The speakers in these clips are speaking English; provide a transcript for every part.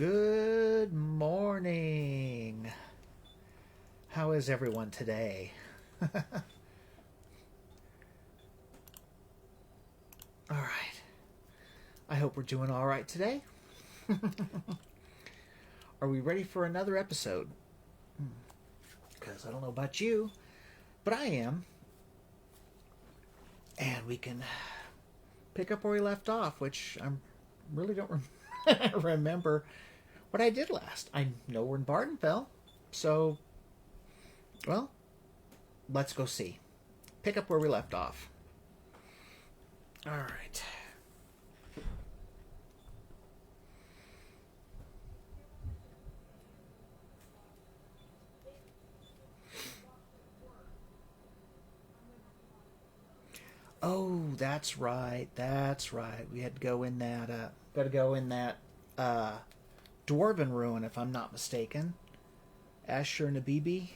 Good morning. How is everyone today? All right. I hope we're doing all right today. Are we ready for another episode? Because I don't know about you, but I am. And we can pick up where we left off, which I really don't remember what I did last. I know we're in Vvardenfell, so, well, let's go see. Pick up where we left off. All right. Oh, that's right. That's right. We had to go in that. Got to go in that dwarven ruin, if I'm not mistaken. Asher and Abibi.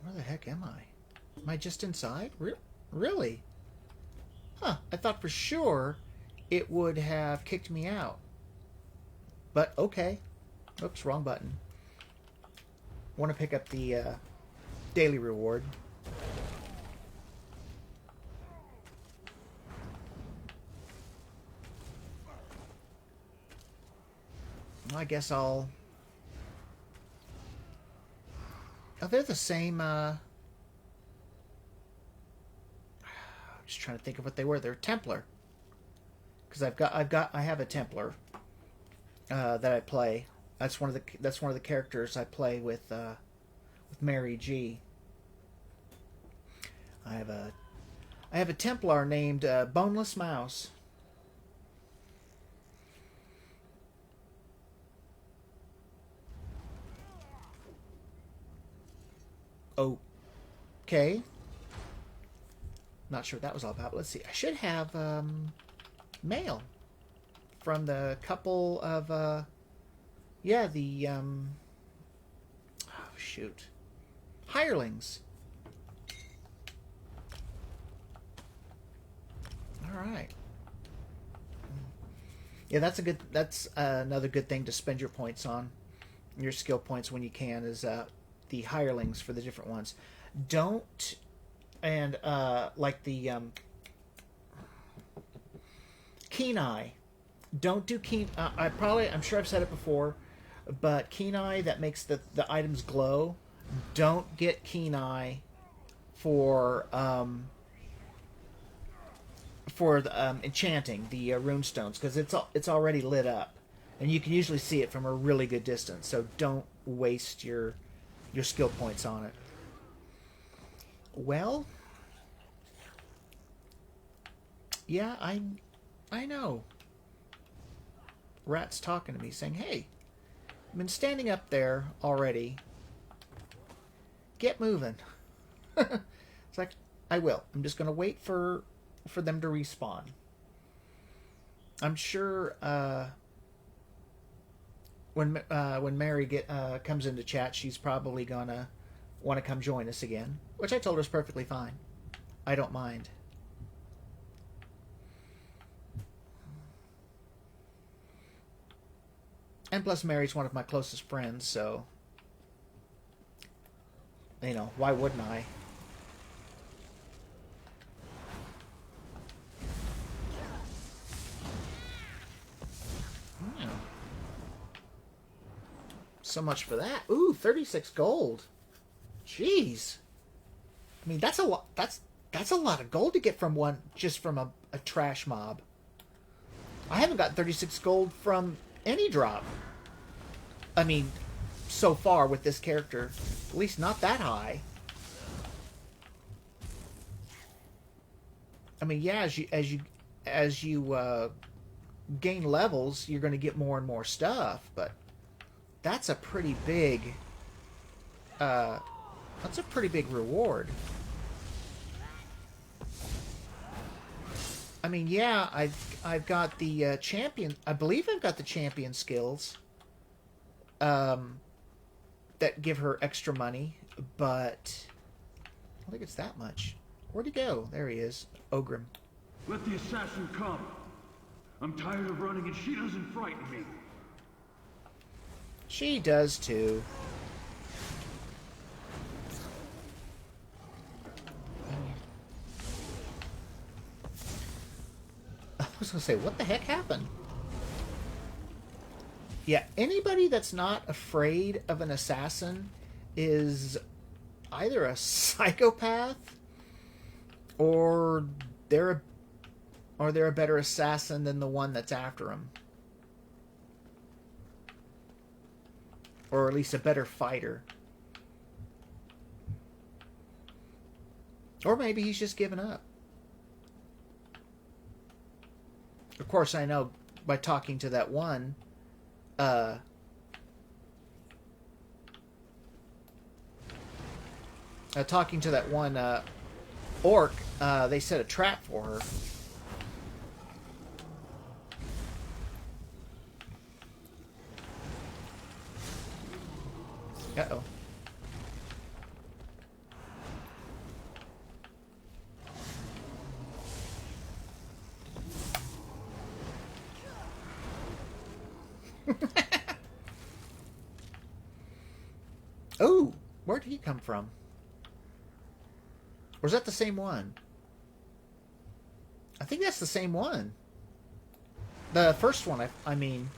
Where the heck am I? Am I just inside? Really? Huh. I thought for sure it would have kicked me out. But okay. Oops, wrong button. Want to pick up the daily reward. I guess I'll... Oh, they're the same... just trying to think of what they were. They're Templar. Because I have a Templar that I play. That's one of the characters I play with Mary G. I have a Templar named Boneless Mouse. Okay. Not sure what that was all about. Let's see. I should have mail from the couple of oh shoot, hirelings. All right. Yeah, that's another good thing to spend your points on, your skill points when you can, is the hirelings for the different ones. Don't, and like the keen eye. Don't do keen. I'm sure I've said it before, but keen eye that makes the items glow. Don't get keen eye for enchanting the rune stones, because it's already lit up, and you can usually see it from a really good distance. So don't waste your skill points on it. Well, yeah, I know. Rat's talking to me, saying, "Hey, I've been standing up there already. Get moving." It's like, I will. I'm just gonna wait for them to respawn. I'm sure when Mary comes into chat, she's probably gonna want to come join us again, which I told her is perfectly fine. I don't mind. And plus, Mary's one of my closest friends, so, why wouldn't I? Hmm. So much for that. Ooh, 36 gold. Jeez. I mean, that's a lot. That's a lot of gold to get from a trash mob. I haven't got 36 gold from any drop. I mean, so far with this character, at least not that high. I mean, yeah, as you gain levels, you're going to get more and more stuff, but that's a pretty big reward. I mean, yeah, I've got the champion. I believe I've got the champion skills that give her extra money, but I don't think it's that much. Where'd he go? There he is, Ogrim. Let the assassin come. I'm tired of running and she doesn't frighten me. She does too. I was gonna say, what the heck happened? Yeah, anybody that's not afraid of an assassin is either a psychopath or they're a better assassin than the one that's after him. Or at least a better fighter. Or maybe he's just given up. Of course, I know by talking to that one, orc, they set a trap for her. Uh-oh. Oh, where did he come from? Or is that the same one? I think that's the same one. The first one, I mean...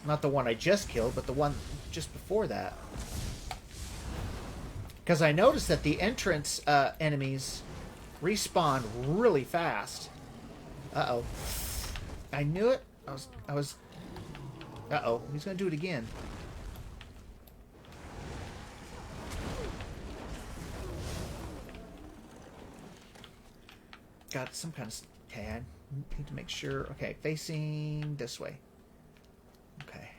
Not the one I just killed, but the one just before that. Because I noticed that the entrance enemies respawn really fast. Uh-oh. I knew it. I was... Uh-oh. He's going to do it again. Got some kind of... Okay, I need to make sure... Okay, facing this way. Okay.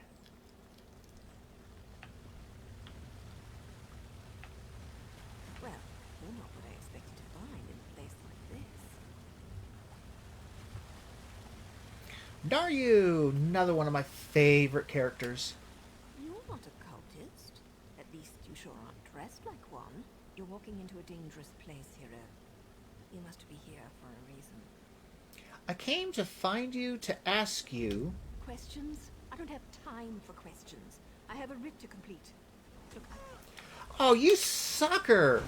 Well, you're not what I expected to find in a place like this. Daryu! Another one of my favorite characters. You're not a cultist. At least you sure aren't dressed like one. You're walking into a dangerous place, hero. You must be here for a reason. I came to find you to ask you... Questions? I don't have time for questions. I have a writ to complete. Look, Oh, you sucker!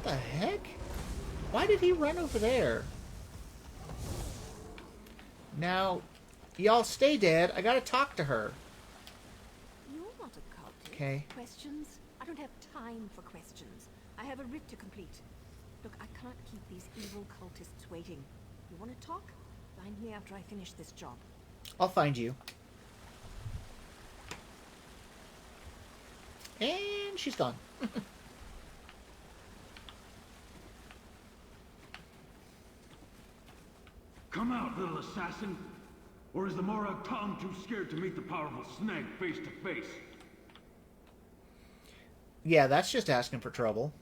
What the heck? Why did he run over there? Now, y'all stay dead. I gotta talk to her. you're not a cultist. Okay. Questions? I don't have time for questions. I have a writ to complete. Look, I can't keep these evil cultists waiting. You want to talk? Find me after I finish this job. I'll find you. And she's gone. Come out, little assassin. Or is the Morag Tom too scared to meet the powerful Snag face to face? Yeah, that's just asking for trouble.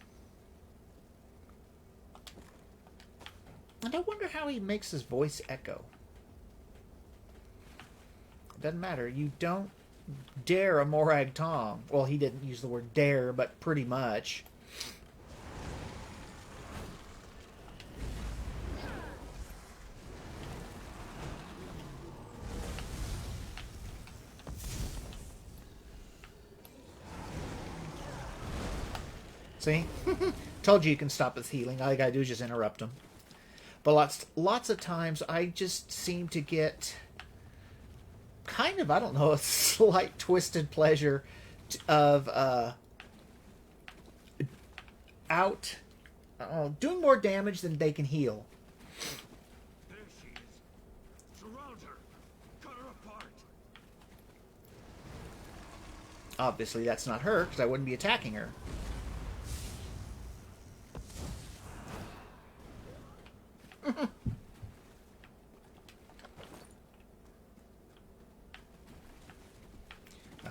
And I wonder how he makes his voice echo. Doesn't matter. You don't dare a Morag Tong. Well, he didn't use the word dare, but pretty much. See? Told you can stop his healing. All you gotta do is just interrupt him. But lots of times I just seem to get kind of, I don't know, a slight twisted pleasure of doing more damage than they can heal. There she is. Surround her. Cut her apart. Obviously that's not her, because I wouldn't be attacking her.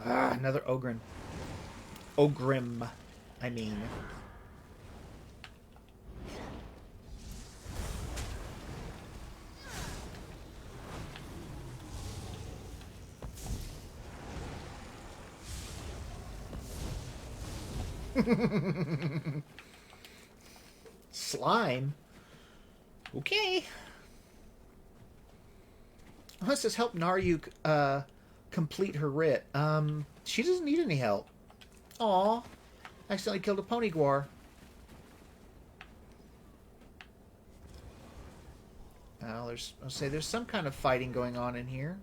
Another Ogrim. Ogrim, I mean. Slime? Okay. Let's just help Naryuk complete her writ. She doesn't need any help. Aw. Accidentally killed a pony guar. Well, there's some kind of fighting going on in here.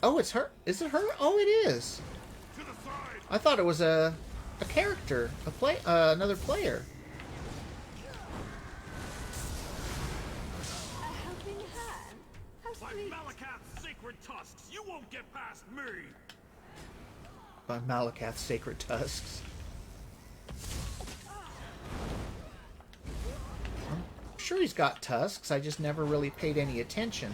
Oh, it's her. Is it her? Oh, it is. I thought it was a character, another player. A helping hand? How By sweet. Malakath's sacred tusks, you won't get past me! By Malakath's sacred tusks. I'm sure he's got tusks. I just never really paid any attention.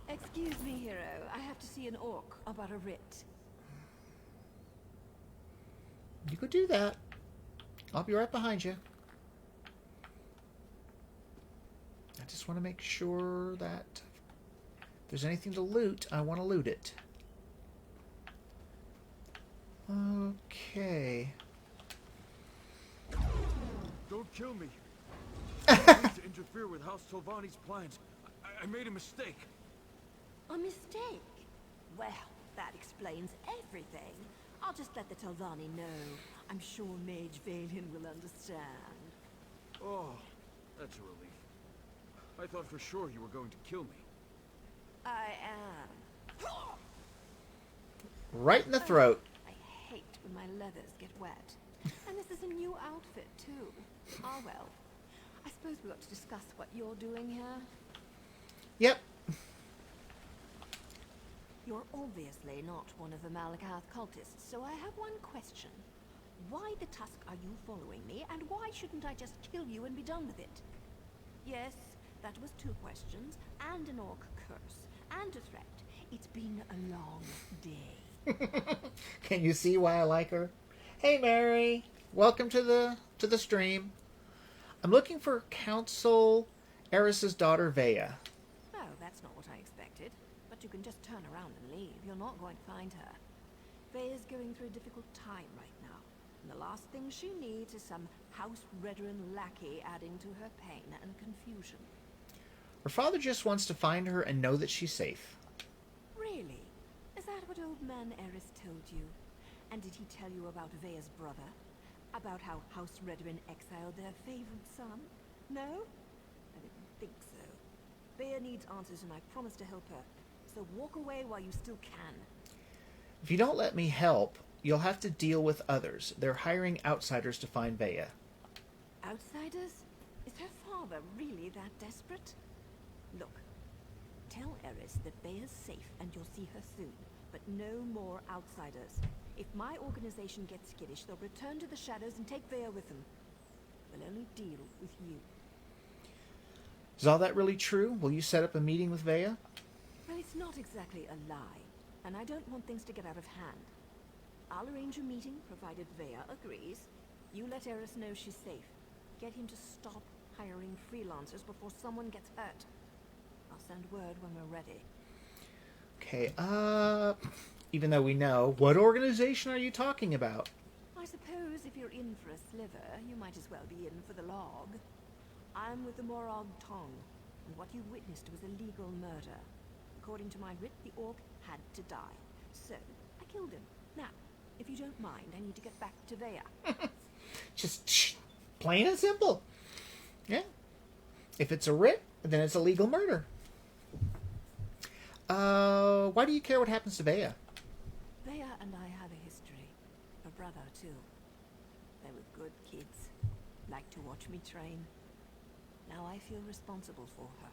Excuse me, hero. I have to see an orc about a writ. You could do that. I'll be right behind you. I just want to make sure that if there's anything to loot, I want to loot it. Okay. Don't kill me. I didn't mean to interfere with House Tolvani's plans. I made a mistake. A mistake? Well, that explains everything. I'll just let the Tolvani know. I'm sure Mage Valen will understand. Oh, that's a relief. I thought for sure you were going to kill me. I am. Right in the throat. I hate when my leathers get wet. And this is a new outfit, too. Ah, well. I suppose we ought to discuss what you're doing here. Yep. You're obviously not one of the Malakath cultists, so I have one question. Why the tusk are you following me, and why shouldn't I just kill you and be done with it? Yes, that was 2 questions, and an orc curse, and a threat. It's been a long day. Can you see why I like her? Hey, Mary. Welcome to the stream. I'm looking for Council Eris's daughter, Vea. Oh, that's not what I expected. But you can just turn around and leave. You're not going to find her. Vea's going through a difficult time right now. And the last thing she needs is some House Redrin lackey adding to her pain and confusion. Her father just wants to find her and know that she's safe. Really? Is that what old man Eris told you? And did he tell you about Vea's brother? About how House Redrin exiled their favorite son? No? I didn't think so. Vea needs answers and I promise to help her. So walk away while you still can. If you don't let me help, you'll have to deal with others. They're hiring outsiders to find Vea. Outsiders? Is her father really that desperate? Look, tell Eris that Vea's safe and you'll see her soon. But no more outsiders. If my organization gets skittish, they'll return to the shadows and take Vea with them. We'll only deal with you. Is all that really true? Will you set up a meeting with Vea? Well, it's not exactly a lie, and I don't want things to get out of hand. I'll arrange a meeting, provided Vea agrees. You let Eris know she's safe. Get him to stop hiring freelancers before someone gets hurt. I'll send word when we're ready. Okay, even though we know, what organization are you talking about? I suppose if you're in for a sliver, you might as well be in for the log. I'm with the Morag Tong, and what you witnessed was a legal murder. According to my writ, the orc had to die. So, I killed him. Now, if you don't mind, I need to get back to Vea. Just plain and simple. Yeah. If it's a writ, then it's a legal murder. Why do you care what happens to Vea? Vea and I have a history. A brother, too. They were good kids. Liked to watch me train. Now I feel responsible for her.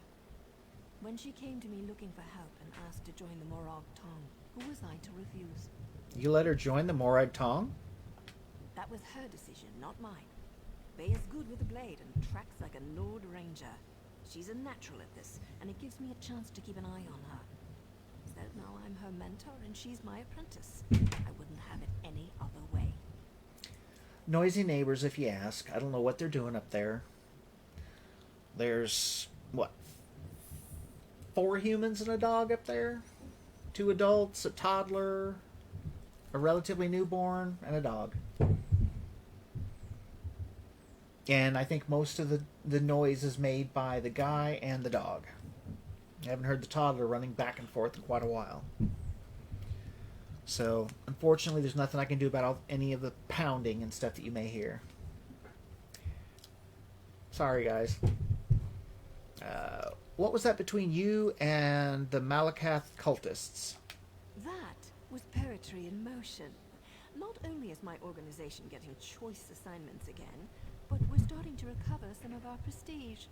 When she came to me looking for help and asked to join the Morag Tong, who was I to refuse? You let her join the Morag Tong? That was her decision, not mine. Vea's good with a blade and tracks like a Lord Ranger. She's a natural at this, and it gives me a chance to keep an eye on her. So now I'm her mentor and she's my apprentice. I wouldn't have it any other way. Noisy neighbors, if you ask. I don't know what they're doing up there. There's, what, 4 humans and a dog up there? 2 adults, a toddler, a relatively newborn, and a dog. And I think most of the noise is made by the guy and the dog. I haven't heard the toddler running back and forth in quite a while. So, unfortunately, there's nothing I can do about any of the pounding and stuff that you may hear. Sorry, guys. What was that between you and the Malakath cultists? That was poetry in motion. Not only is my organization getting choice assignments again, but we're starting to recover some of our prestige.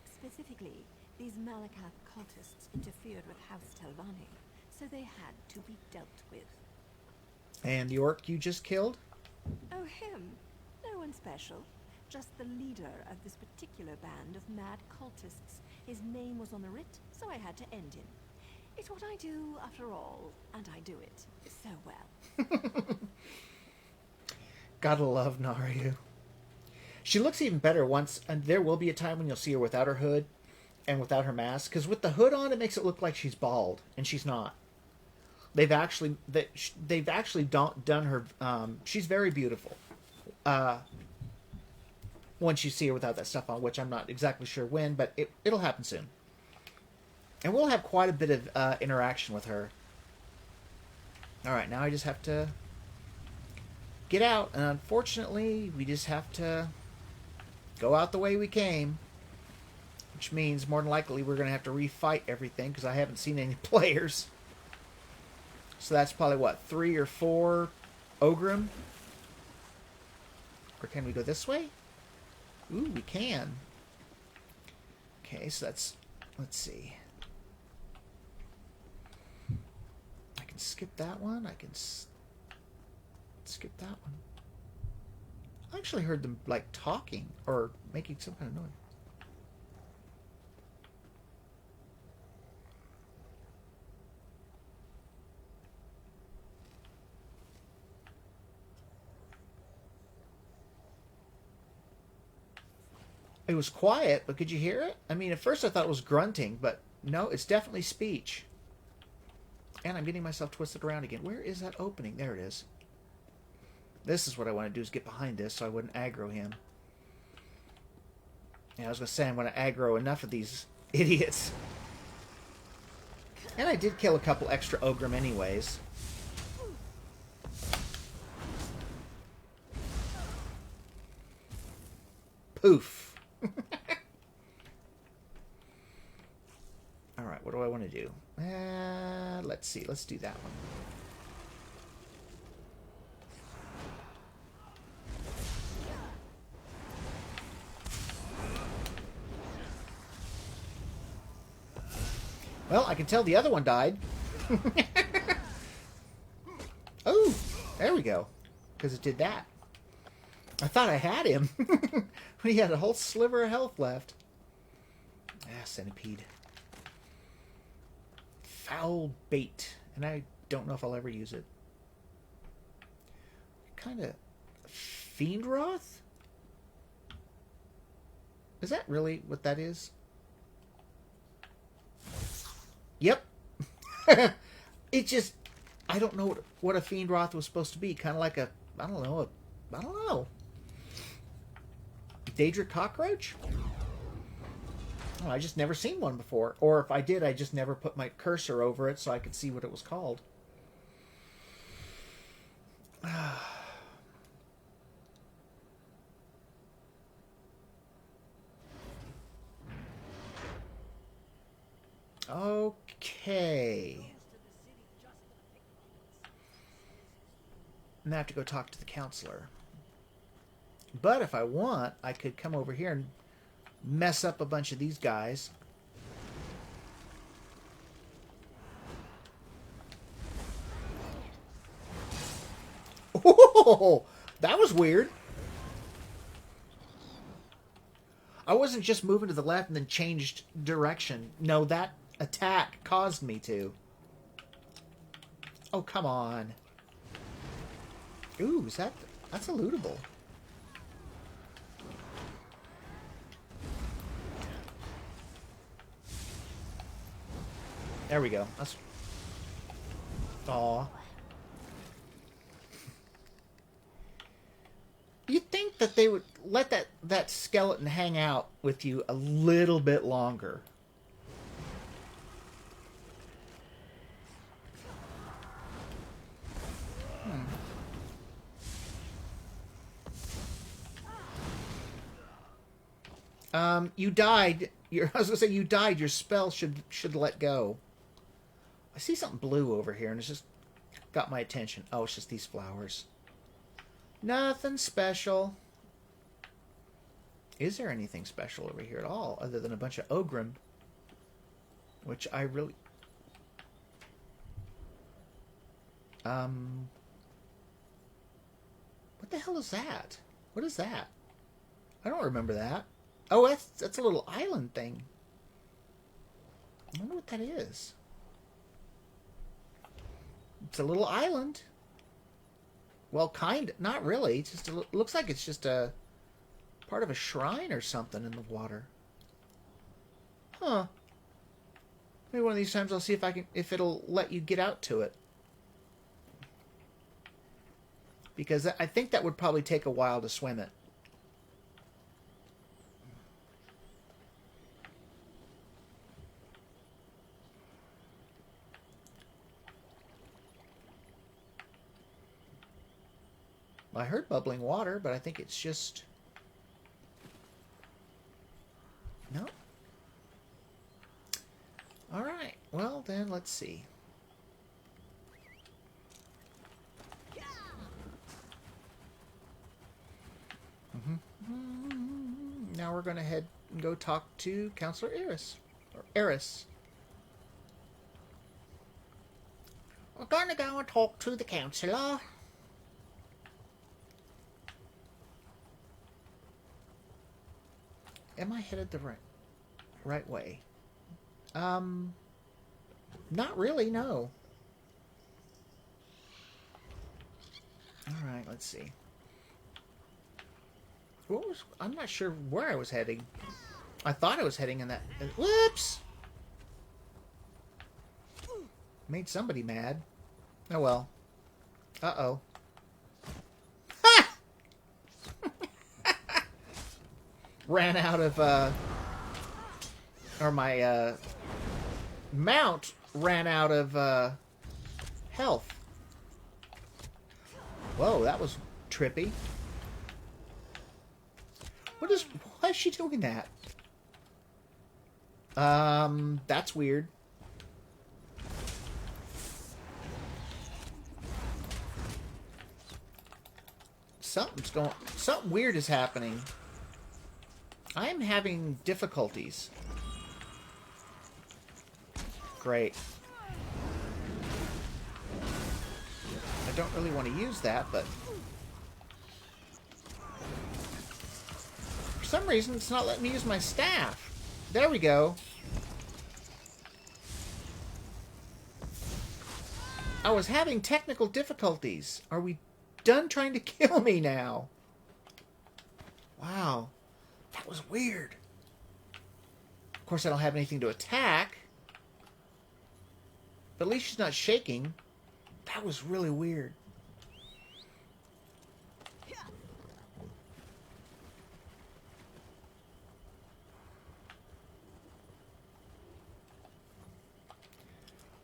Specifically, these Malakath cultists interfered with House Telvanni, so they had to be dealt with. And the orc you just killed? Oh, him? No one special. Just the leader of this particular band of mad cultists. His name was on the writ, so I had to end him. It's what I do, after all, and I do it so well. Gotta love Naru. She looks even better once, and there will be a time when you'll see her without her hood and without her mask, because with the hood on, it makes it look like she's bald, and she's not. They've actually done her. She's very beautiful. Once you see her without that stuff on, which I'm not exactly sure when, but it'll happen soon. And we'll have quite a bit of interaction with her. Alright, now I just have to get out, and unfortunately, we just have to go out the way we came. Which means, more than likely, we're going to have to refight everything, because I haven't seen any players. So that's probably, what, 3 or 4 Ogrim? Or can we go this way? Ooh, we can. Okay, so that's... Let's see. I can skip that one. I can skip that one. I actually heard them, like, talking or making some kind of noise. It was quiet, but could you hear it? I mean, at first I thought it was grunting, but no, it's definitely speech. And I'm getting myself twisted around again. Where is that opening? There it is. This is what I want to do, is get behind this so I wouldn't aggro him. Yeah, I was going to say I'm going to aggro enough of these idiots. And I did kill a couple extra Ogrim anyways. Poof. Alright, what do I want to do? Let's see. Let's do that one. Well, I can tell the other one died. Oh, there we go. Because it did that. I thought I had him. But he had a whole sliver of health left. Ah, centipede. Foul bait. And I don't know if I'll ever use it. Kind of... Fiend Wrath? Is that really what that is? Yep. It just... I don't know what a Fiend Wrath was supposed to be. Kind of like a... I don't know. Daedric cockroach? Oh, I just never seen one before. Or if I did, I just never put my cursor over it so I could see what it was called. Okay. I'm going to have to go talk to the counselor. But if I want, I could come over here and mess up a bunch of these guys. Oh, that was weird. I wasn't just moving to the left and then changed direction. No, that attack caused me to. Oh, come on. Ooh, that's a lootable. There we go. That's... Aw. You'd think that they would let that skeleton hang out with you a little bit longer. You died. I was gonna say you died. Your spell should let go. I see something blue over here, and it's just got my attention. Oh, it's just these flowers. Nothing special. Is there anything special over here at all, other than a bunch of Ogrim? Which I really... What the hell is that? What is that? I don't remember that. Oh, that's a little island thing. I wonder what that is. It's a little island. Well, not really. It's just it looks like it's just a part of a shrine or something in the water. Huh. Maybe one of these times I'll see if it'll let you get out to it. Because I think that would probably take a while to swim it. I heard bubbling water, but I think it's just... No. Alright, well then, let's see. Now we're going to head and go talk to Counselor Eris. Or Eris. We're going to go and talk to the Counselor. Am I headed the right way? Not really, no. Alright, let's see. I'm not sure where I was heading. I thought I was heading in that... Whoops! Made somebody mad. Oh well. Uh-oh. Ha! Ran out of, or my, mount ran out of, health. Whoa, that was trippy. Why is she doing that? That's weird. Something weird is happening. I'm having difficulties. Great. I don't really want to use that, but... For some reason, it's not letting me use my staff. There we go. I was having technical difficulties. Are we done trying to kill me now? Wow. That was weird. Of course, I don't have anything to attack. But at least she's not shaking. That was really weird.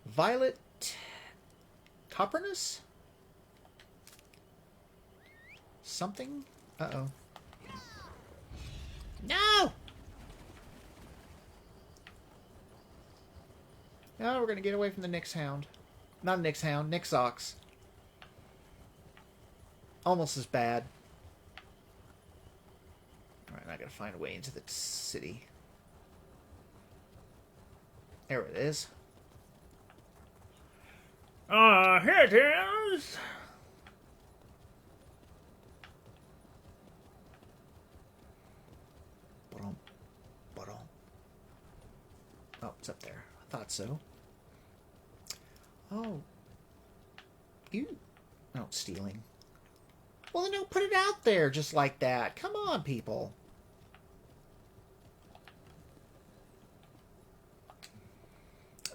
Violet Copperness? Something? Uh-oh. No! No, we're going to get away from the Nyx Hound. Not a Nyx Hound, Nyx Ox. Almost as bad. Alright, I got to find a way into the city. There it is. Here it is! Oh, it's up there. I thought so. Oh. You... Oh, stealing. Well, then don't put it out there just like that. Come on, people.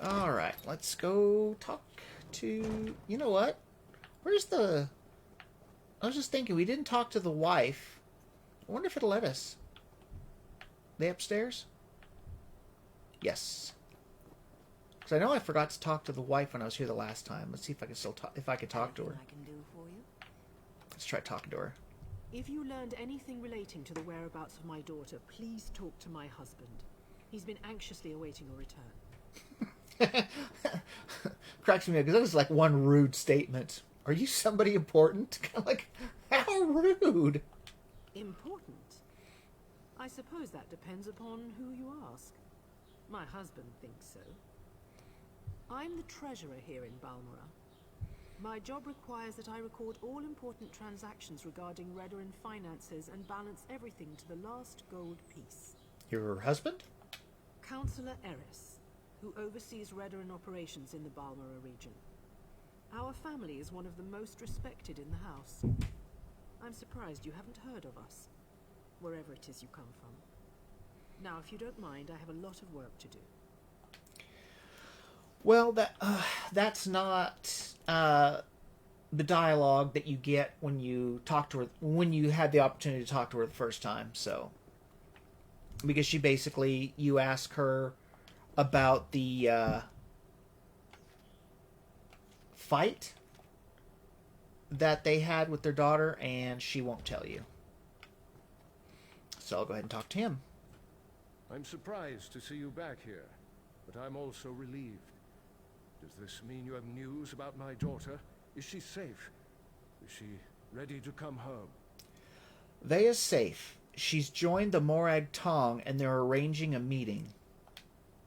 Alright. Let's go talk to... You know what? Where's the... I was just thinking, we didn't talk to the wife. I wonder if it'll let us. They upstairs? Yes. Because I know I forgot to talk to the wife when I was here the last time. Let's see if I can still talk, if I can talk to her. I can do for you. Let's try talking to her. If you learned anything relating to the whereabouts of my daughter, please talk to my husband. He's been anxiously awaiting a return. Cracks me up because that was like one rude statement. Are you somebody important? Kind of like, how rude. Important? I suppose that depends upon who you ask. My husband thinks so. I'm the treasurer here in Balmora. My job requires that I record all important transactions regarding Redoran finances and balance everything to the last gold piece. Your husband? Councillor Eris, who oversees Redoran operations in the Balmora region. Our family is one of the most respected in the house. I'm surprised you haven't heard of us, wherever it is you come from. Now, if you don't mind, I have a lot of work to do. Well, that's not the dialogue that you get when you talk to her, when you had the opportunity to talk to her the first time. So, because she basically, you ask her about the fight that they had with their daughter, and she won't tell you. So I'll go ahead and talk to him. I'm surprised to see you back here, but I'm also relieved. Does this mean you have news about my daughter? Is she safe? Is she ready to come home? Veya's safe. She's joined the Morag Tong, and they're arranging a meeting.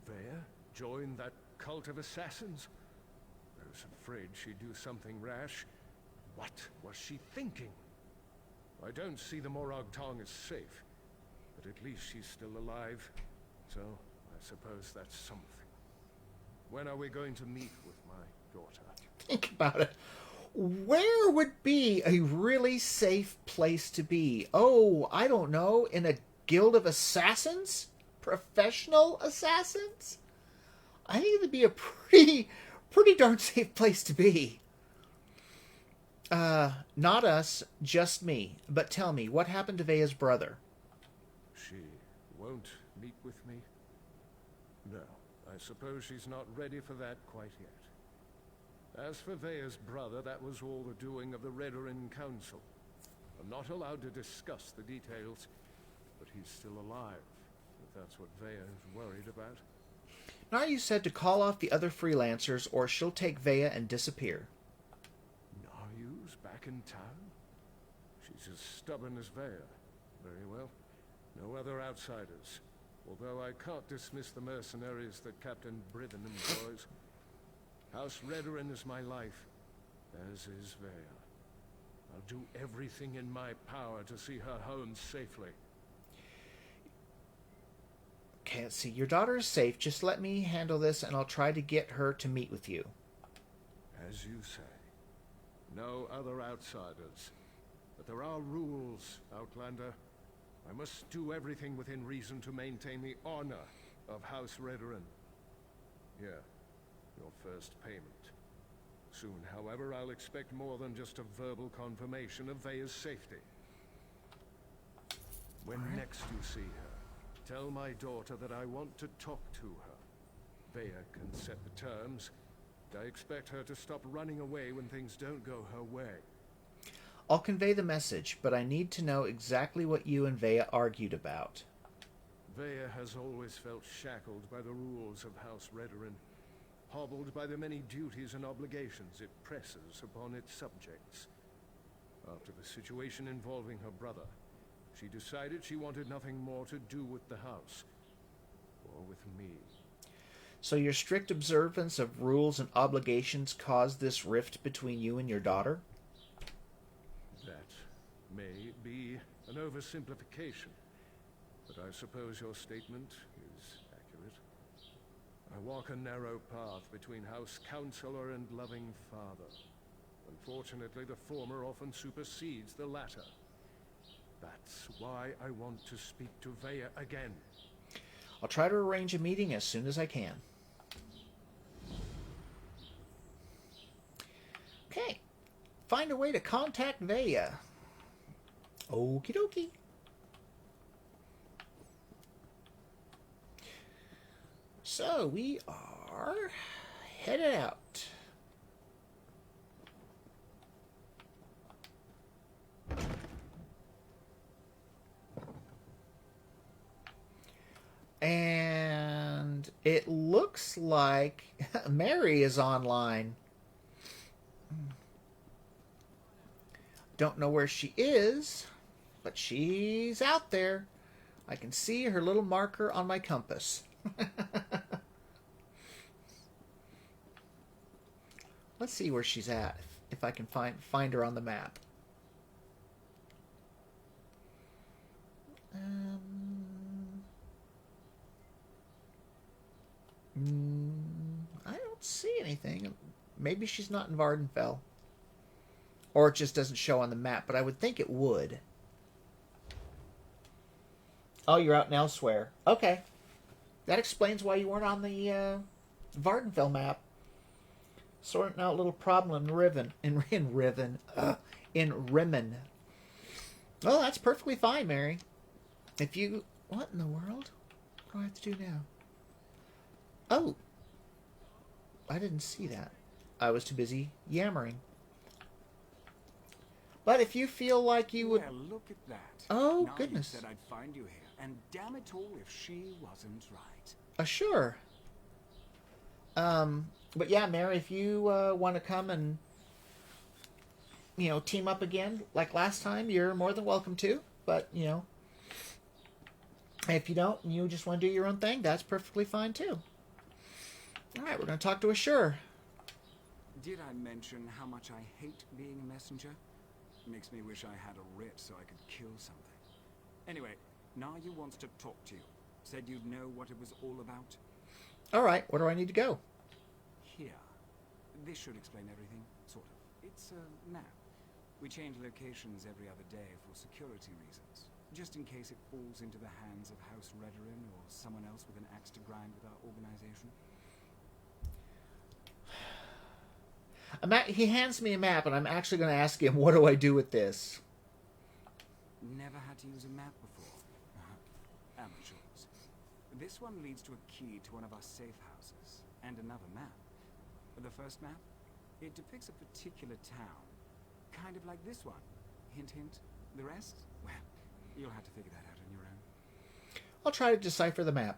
Veya joined that cult of assassins? I was afraid she'd do something rash. What was she thinking? I don't see the Morag Tong as safe, but at least she's still alive, so I suppose that's something. When are we going to meet with my daughter? Think about it. Where would be a really safe place to be? Oh, I don't know. In a guild of assassins? Professional assassins? I think it'd be a pretty darn safe place to be. Not us, just me. But tell me, what happened to Veya's brother? She won't meet with me? No, I suppose she's not ready for that quite yet. As for Veya's brother, that was all the doing of the Redoran Council. I'm not allowed to discuss the details, but he's still alive, if that's what Veya is worried about. Now you said to call off the other freelancers, or she'll take Veya and disappear. Naryu's back in town? She's as stubborn as Veya. Very well. No other outsiders. Although I can't dismiss the mercenaries that Captain Brithen employs. House Redoran is my life, as is Veya. I'll do everything in my power to see her home safely. Can't see. Your daughter is safe. Just let me handle this, and I'll try to get her to meet with you. As you say. No other outsiders. But there are rules, Outlander. I must do everything within reason to maintain the honor of House Redoran. Here, your first payment. Soon, however, I'll expect more than just a verbal confirmation of Veya's safety. When next you see her, tell my daughter that I want to talk to her. Veya can set the terms. I expect her to stop running away when things don't go her way. I'll convey the message, but I need to know exactly what you and Veya argued about. Veya has always felt shackled by the rules of House Redoran, hobbled by the many duties and obligations it presses upon its subjects. After the situation involving her brother, she decided she wanted nothing more to do with the house, or with me. So your strict observance of rules and obligations caused this rift between you and your daughter? That may be an oversimplification, but I suppose your statement is accurate. I walk a narrow path between House Counselor and loving father. Unfortunately, the former often supersedes the latter. That's why I want to speak to Veya again. I'll try to arrange a meeting as soon as I can. Okay. Find a way to contact Vaya. Okie dokie. So we are headed out. And it looks like Mary is online. Don't know where she is, but she's out there. I can see her little marker on my compass. Let's see where she's at, if I can find her on the map. I don't see anything. Maybe she's not in Vvardenfell. Or it just doesn't show on the map, but I would think it would. Oh, you're out in Elsewhere. Okay. That explains why you weren't on the Vvardenfell map. Sorting out a little problem in Riven. In Rimmen. Well, that's perfectly fine, Mary. If you... What in the world? What do I have to do now? Oh. I didn't see that. I was too busy yammering. But if you feel like you would... Well, look at that. Oh, now goodness. You said I'd find you here. And damn it all if she wasn't right. Sure. But yeah, Mary, if you want to come and, team up again like last time, you're more than welcome to. But, if you don't and you just want to do your own thing, that's perfectly fine too. All right, we're going to talk to Assure. Did I mention how much I hate being a messenger? Makes me wish I had a writ so I could kill something. Anyway, Naryu wants to talk to you. Said you'd know what it was all about. All right, where do I need to go? Here. This should explain everything, sort of. It's a map. We change locations every other day for security reasons. Just in case it falls into the hands of House Redorin or someone else with an axe to grind with our organization. He hands me a map, and I'm actually going to ask him, what do I do with this? Never had to use a map before. Amateurs. This one leads to a key to one of our safe houses, and another map. The first map, it depicts a particular town. Kind of like this one. Hint, hint. The rest? Well, you'll have to figure that out on your own. I'll try to decipher the map.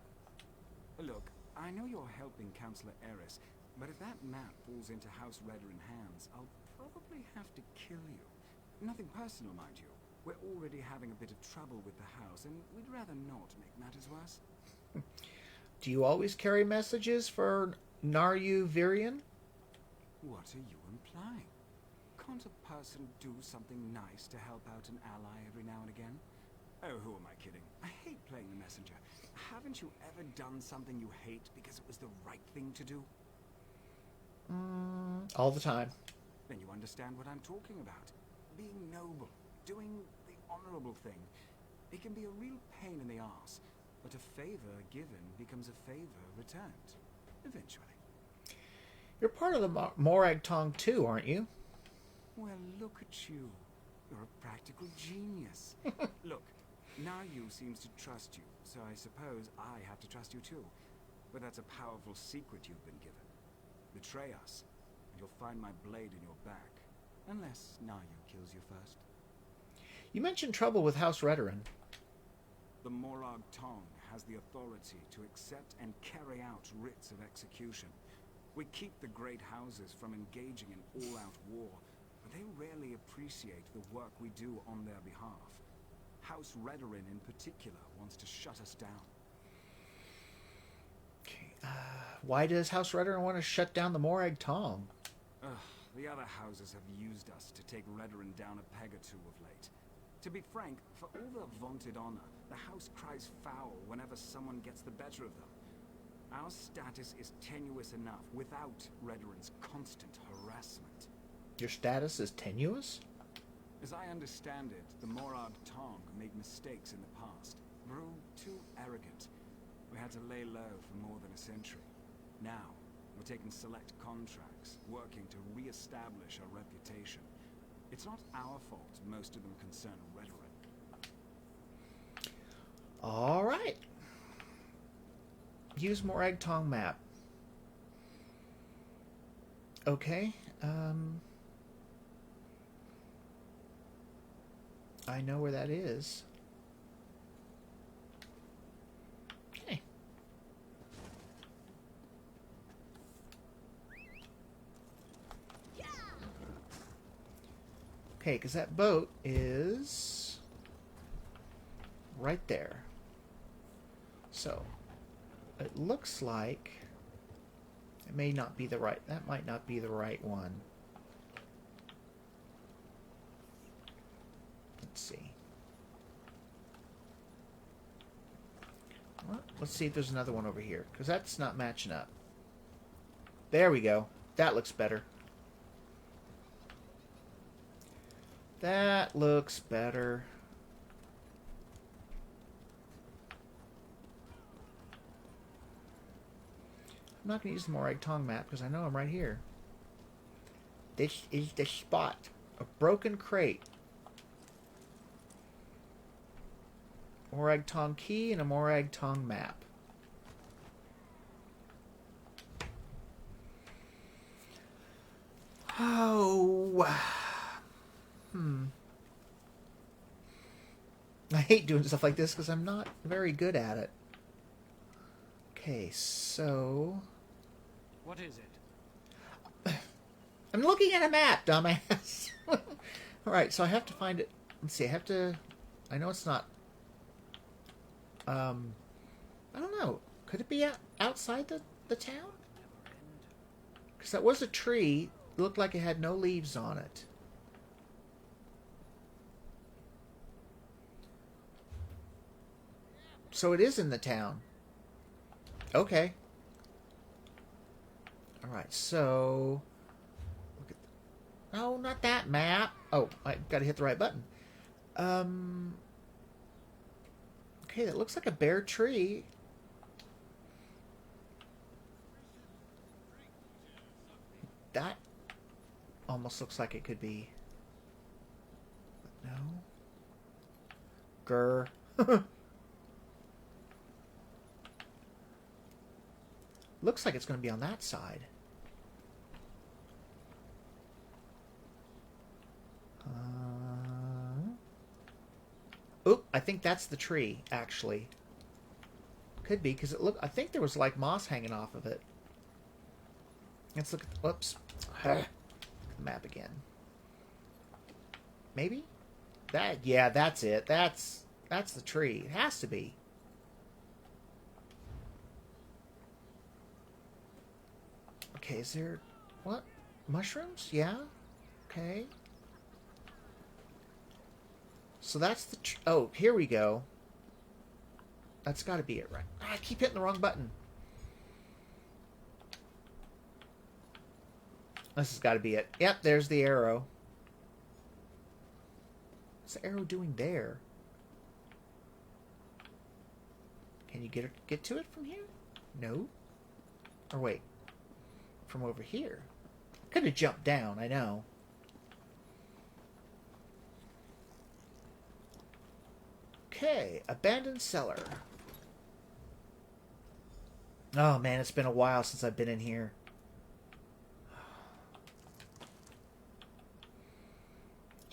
Look, I know you're helping Councillor Eris, but if that map falls into House Redorin hands, I'll probably have to kill you. Nothing personal, mind you. We're already having a bit of trouble with the house, and we'd rather not make matters worse. Do you always carry messages for Naryu Virian? What are you implying? Can't a person do something nice to help out an ally every now and again? Oh, who am I kidding? I hate playing the messenger. Haven't you ever done something you hate because it was the right thing to do? All the time. Then you understand what I'm talking about. Being noble, doing the honorable thing. It can be a real pain in the arse, but a favor given becomes a favor returned. Eventually. You're part of the Morag Tong too, aren't you? Well, look at you. You're a practical genius. Look, Naryu seems to trust you, so I suppose I have to trust you too. But that's a powerful secret you've been given. Betray us, and you'll find my blade in your back. Unless Naryu kills you first. You mentioned trouble with House Redorin. The Morag Tong has the authority to accept and carry out writs of execution. We keep the great houses from engaging in all-out war, but they rarely appreciate the work we do on their behalf. House Redorin in particular wants to shut us down. Why does House Redorin want to shut down the Morag Tong? The other houses have used us to take Redorin down a peg or two of late. To be frank, for all their vaunted honor, the house cries foul whenever someone gets the better of them. Our status is tenuous enough without Redorin's constant harassment. Your status is tenuous? As I understand it, the Morag Tong made mistakes in the past, grew too arrogant. We had to lay low for more than a century. Now, We're taking select contracts, working to re-establish our reputation. It's not our fault most of them concern rhetoric. All right. Use Morag Tong map. Okay. I know where that is. Okay. Okay, because that boat is right there. So, it looks like it may not be the right, that might not be the right one. Let's see. Well, let's see if there's another one over here, because that's not matching up. There we go. That looks better. That looks better. I'm not going to use the Morag Tong map because I know I'm right here. This is the spot. A broken crate. Morag Tong key and a Morag Tong map. Oh. I hate doing stuff like this because I'm not very good at it. Okay, so... What is it? I'm looking at a map, dumbass. Alright, so I have to find it. Let's see, I have to... I know it's not... I don't know. Could it be outside the town? Because that was a tree. It looked like it had no leaves on it. So it is in the town. Okay. Alright, so... Look at no, not that map. Oh, I gotta hit the right button. Okay, that looks like a bare tree. That almost looks like it could be... But no. Grr. Looks like it's going to be on that side. Oh, I think that's the tree, actually. Could be, because I think there was like moss hanging off of it. Let's look at the, whoops. The map again. Maybe? Yeah, that's it. That's the tree. It has to be. Okay, is there... What? Mushrooms? Yeah? Okay. So that's the... Oh, here we go. That's got to be it, right? I keep hitting the wrong button. This has got to be it. Yep, there's the arrow. What's the arrow doing there? Can you get to it from here? No. Or wait. From over here. Could have jumped down, I know. Okay, abandoned cellar. Oh man, it's been a while since I've been in here.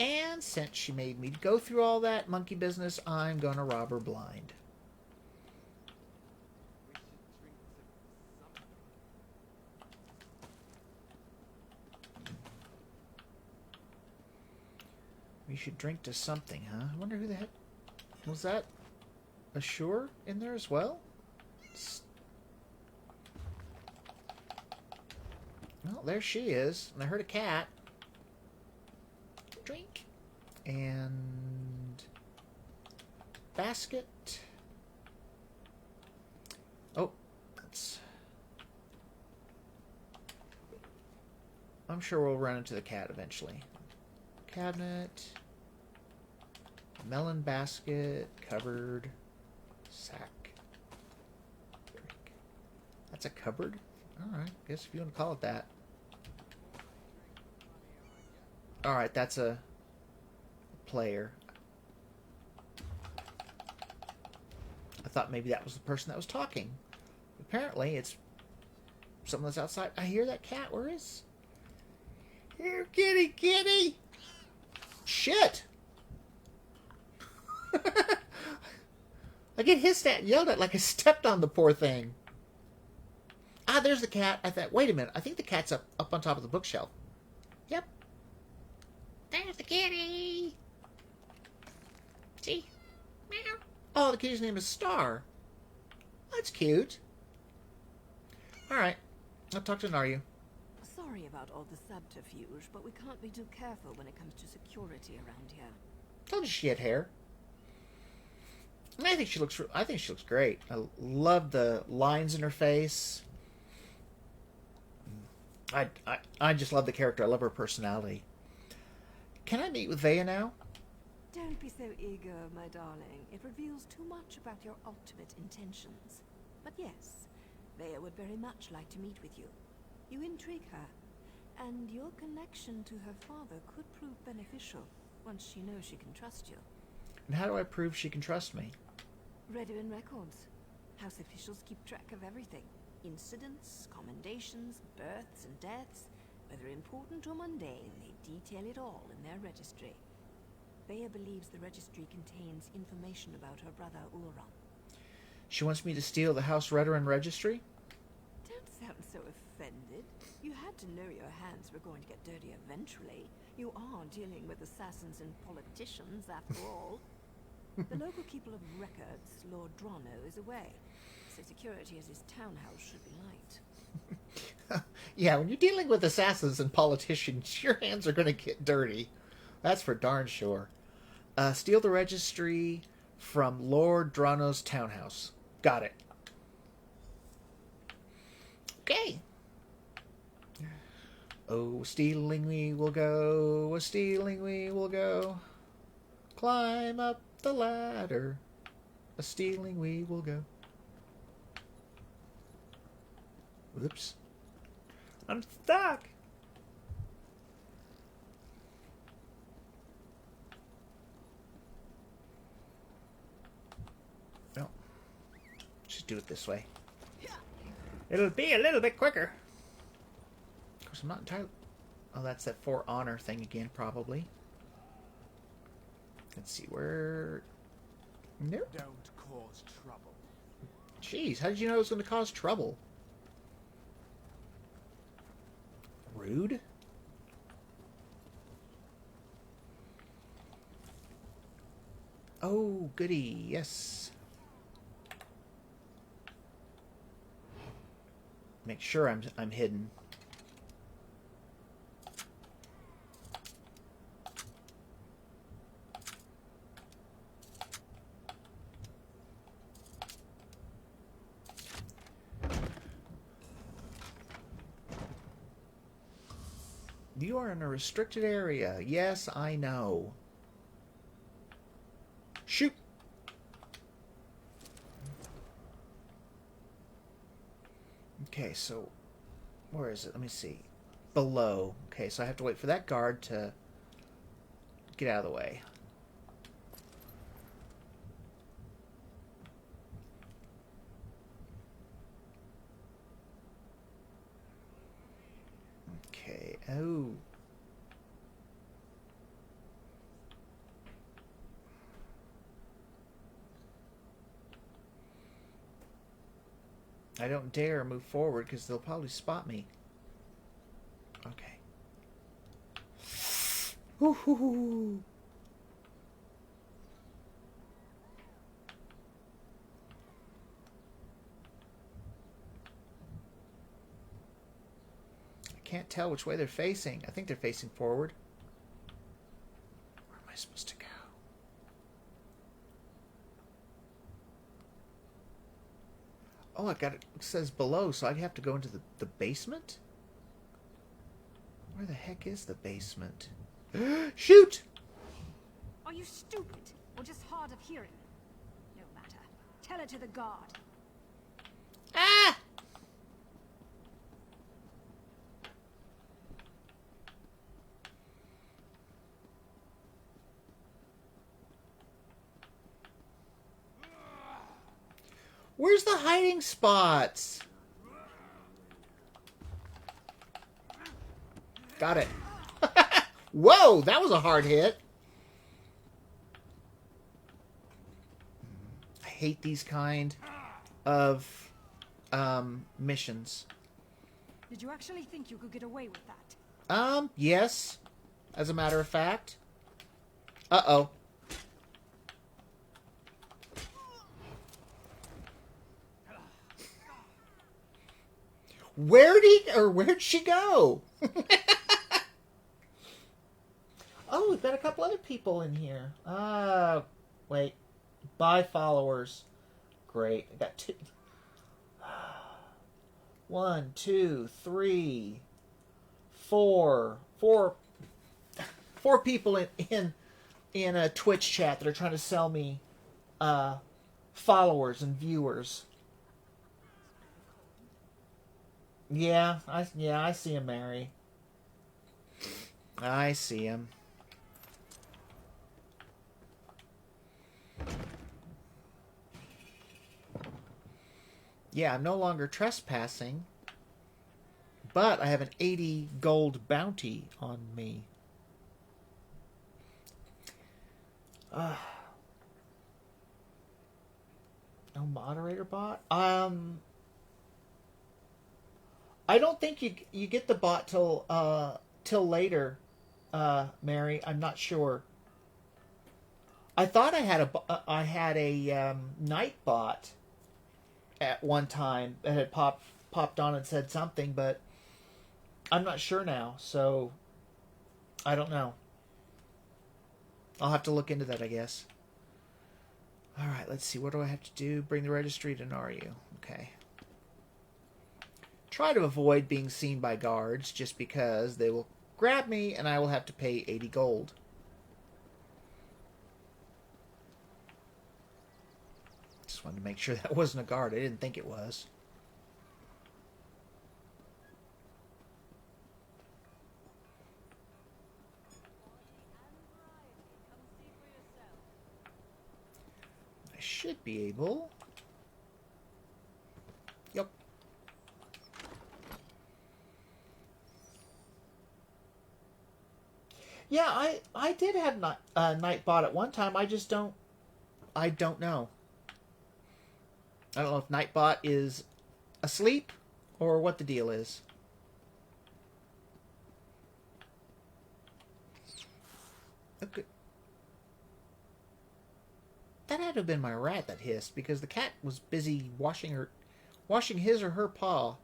And since she made me go through all that monkey business, I'm gonna rob her blind. We should drink to something, huh? I wonder who the heck... Was that Ashur in there as well? Well, there she is. And I heard a cat. Drink. And... basket. Oh, that's... I'm sure we'll run into the cat eventually. Cabinet. Melon basket. Cupboard. Sack. Drink. That's a cupboard? Alright, guess if you want to call it that. Alright, that's a player. I thought maybe that was the person that was talking. Apparently, it's someone that's outside. I hear that cat. Where is... Here, kitty, kitty! Shit! I get hissed at and yelled at like I stepped on the poor thing. Ah, there's the cat. I thought, wait a minute. I think the cat's up on top of the bookshelf. Yep. There's the kitty. See? Meow. Oh, the kitty's name is Star. That's cute. Alright. I'll talk to Naryu. Sorry about all the subterfuge, but we can't be too careful when it comes to security around here. Told you she had hair. And I think she looks great. I love the lines in her face. I just love the character. I love her personality. Can I meet with Vaya now? Don't be so eager, my darling. It reveals too much about your ultimate intentions. But yes, Vaya would very much like to meet with you. You intrigue her, and your connection to her father could prove beneficial once she knows she can trust you. And how do I prove she can trust me? Redwin records. House officials keep track of everything. Incidents, commendations, births and deaths. Whether important or mundane, they detail it all in their registry. Vaya believes the registry contains information about her brother Ulron. She wants me to steal the House Redwin registry? Don't sound so offended. You had to know your hands were going to get dirty eventually. You are dealing with assassins and politicians, after all. The local keeper of records, Lord Drano, is away, so security at his townhouse should be light. Yeah, when you're dealing with assassins and politicians, your hands are going to get dirty. That's for darn sure. Steal the registry from Lord Drano's townhouse. Got it. Okay. Oh, stealing we will go, stealing we will go. Climb up the ladder, stealing we will go. Whoops. I'm stuck. No. Just do it this way. It'll be a little bit quicker. Of course, I'm not entirely... Oh, that's that For Honor thing again, probably. Let's see, where... Nope. Don't cause trouble. Jeez, how did you know it was going to cause trouble? Rude. Oh, goody, yes. Make sure I'm hidden. You are in a restricted area. Yes, I know. Shoot! Okay, so... Where is it? Let me see. Below. Okay, so I have to wait for that guard to get out of the way. Okay. Oh. I don't dare move forward because they'll probably spot me. Okay. Woo-hoo-hoo. I can't tell which way they're facing. I think they're facing forward. Where am I supposed to go? Oh, I got it. It says below, so I'd have to go into the basement? Where the heck is the basement? Shoot! Are you stupid or just hard of hearing? No matter. Tell it to the guard. Ah! Where's the hiding spots? Got it. Whoa, that was a hard hit. I hate these kind of missions. Did you actually think you could get away with that? Yes. As a matter of fact. Uh-oh. Where'd she go? Oh, we've got a couple other people in here. Wait. Buy followers. Great. I got 2. 1, 2, 3, 4. 4 people in a Twitch chat that are trying to sell me followers and viewers. Yeah, I see him, Mary. I see him. Yeah, I'm no longer trespassing, but I have an 80 gold bounty on me. No moderator bot? I don't think you get the bot till later, Mary. I'm not sure. I thought I had a night bot at one time that had popped on and said something, but I'm not sure now. So I don't know. I'll have to look into that, I guess. All right, let's see. What do I have to do? Bring the registry to Naru. Okay. Try to avoid being seen by guards, just because they will grab me and I will have to pay 80 gold. Just wanted to make sure that wasn't a guard. I didn't think it was. I should be able. Yep. Yeah, I did have Nightbot at one time. I don't know. I don't know if Nightbot is asleep or what the deal is. Okay. That had to have been my rat that hissed, because the cat was busy washing his or her paw.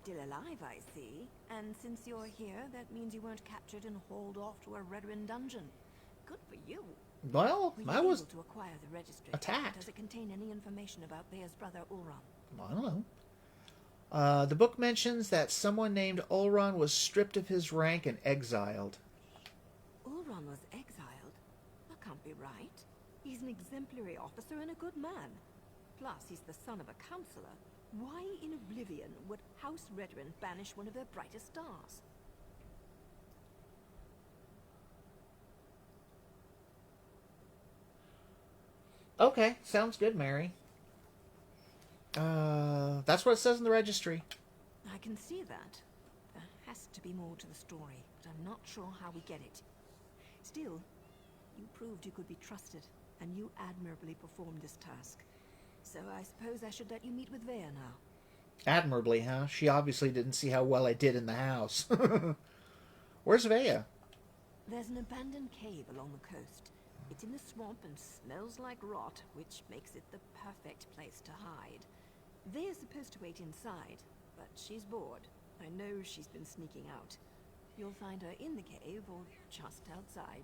Still alive, I see. And since you're here, that means you weren't captured and hauled off to a Redrin dungeon. Good for you. Well, I was able to acquire the registry. attacked. Does it contain any information about Bea's brother Ulron? I don't know. The book mentions that someone named Ulron was stripped of his rank and exiled. Ulron was exiled? That can't be right. He's an exemplary officer and a good man. Plus, he's the son of a counselor. Why in oblivion would House Redrin banish one of their brightest stars? Okay, sounds good, Mary. That's what it says in the registry. I can see that. There has to be more to the story, but I'm not sure how we get it. Still, you proved you could be trusted, and you admirably performed this task. So I suppose I should let you meet with Vea now. Admirably, huh? She obviously didn't see how well I did in the house. Where's Vea? There's an abandoned cave along the coast. It's in the swamp and smells like rot, which makes it the perfect place to hide. Vea's supposed to wait inside, but she's bored. I know she's been sneaking out. You'll find her in the cave or just outside.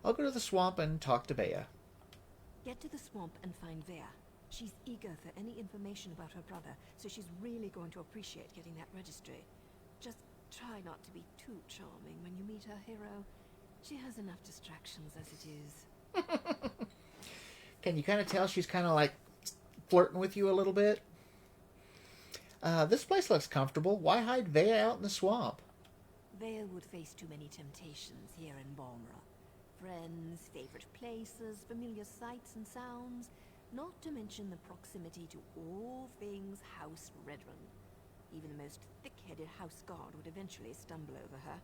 I'll go to the swamp and talk to Vea. Get to the swamp and find Vea. She's eager for any information about her brother, so she's really going to appreciate getting that registry. Just try not to be too charming when you meet her hero. She has enough distractions as it is. Can you kind of tell she's kind of like flirting with you a little bit? This place looks comfortable. Why hide Vea out in the swamp? Vea would face too many temptations here in Balmora. Friends, favorite places, familiar sights and sounds. Not to mention the proximity to all things House Redrun. Even the most thick-headed house guard would eventually stumble over her.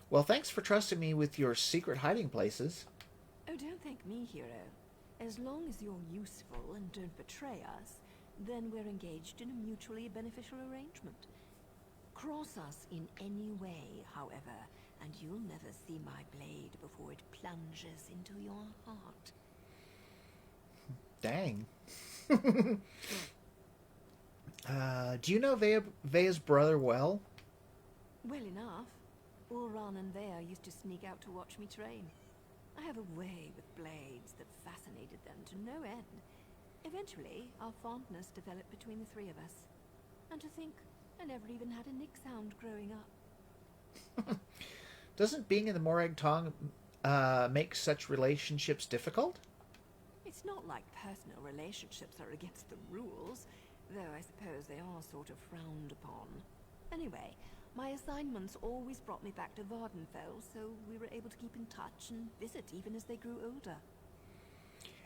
Well, thanks for trusting me with your secret hiding places. Oh, don't thank me, hero. As long as you're useful and don't betray us, then we're engaged in a mutually beneficial arrangement. Cross us in any way, however, and you'll never see my blade before it plunges into your heart. Dang. Do you know Vea's brother well? Well enough. Ulran and Vea used to sneak out to watch me train. I have a way with blades that fascinated them to no end. Eventually, our fondness developed between the three of us. And to think, I never even had a nick sound growing up. Doesn't being in the Morag Tong make such relationships difficult? It's not like personal relationships are against the rules, though I suppose they are sort of frowned upon. Anyway, my assignments always brought me back to Vvardenfell, so we were able to keep in touch and visit even as they grew older.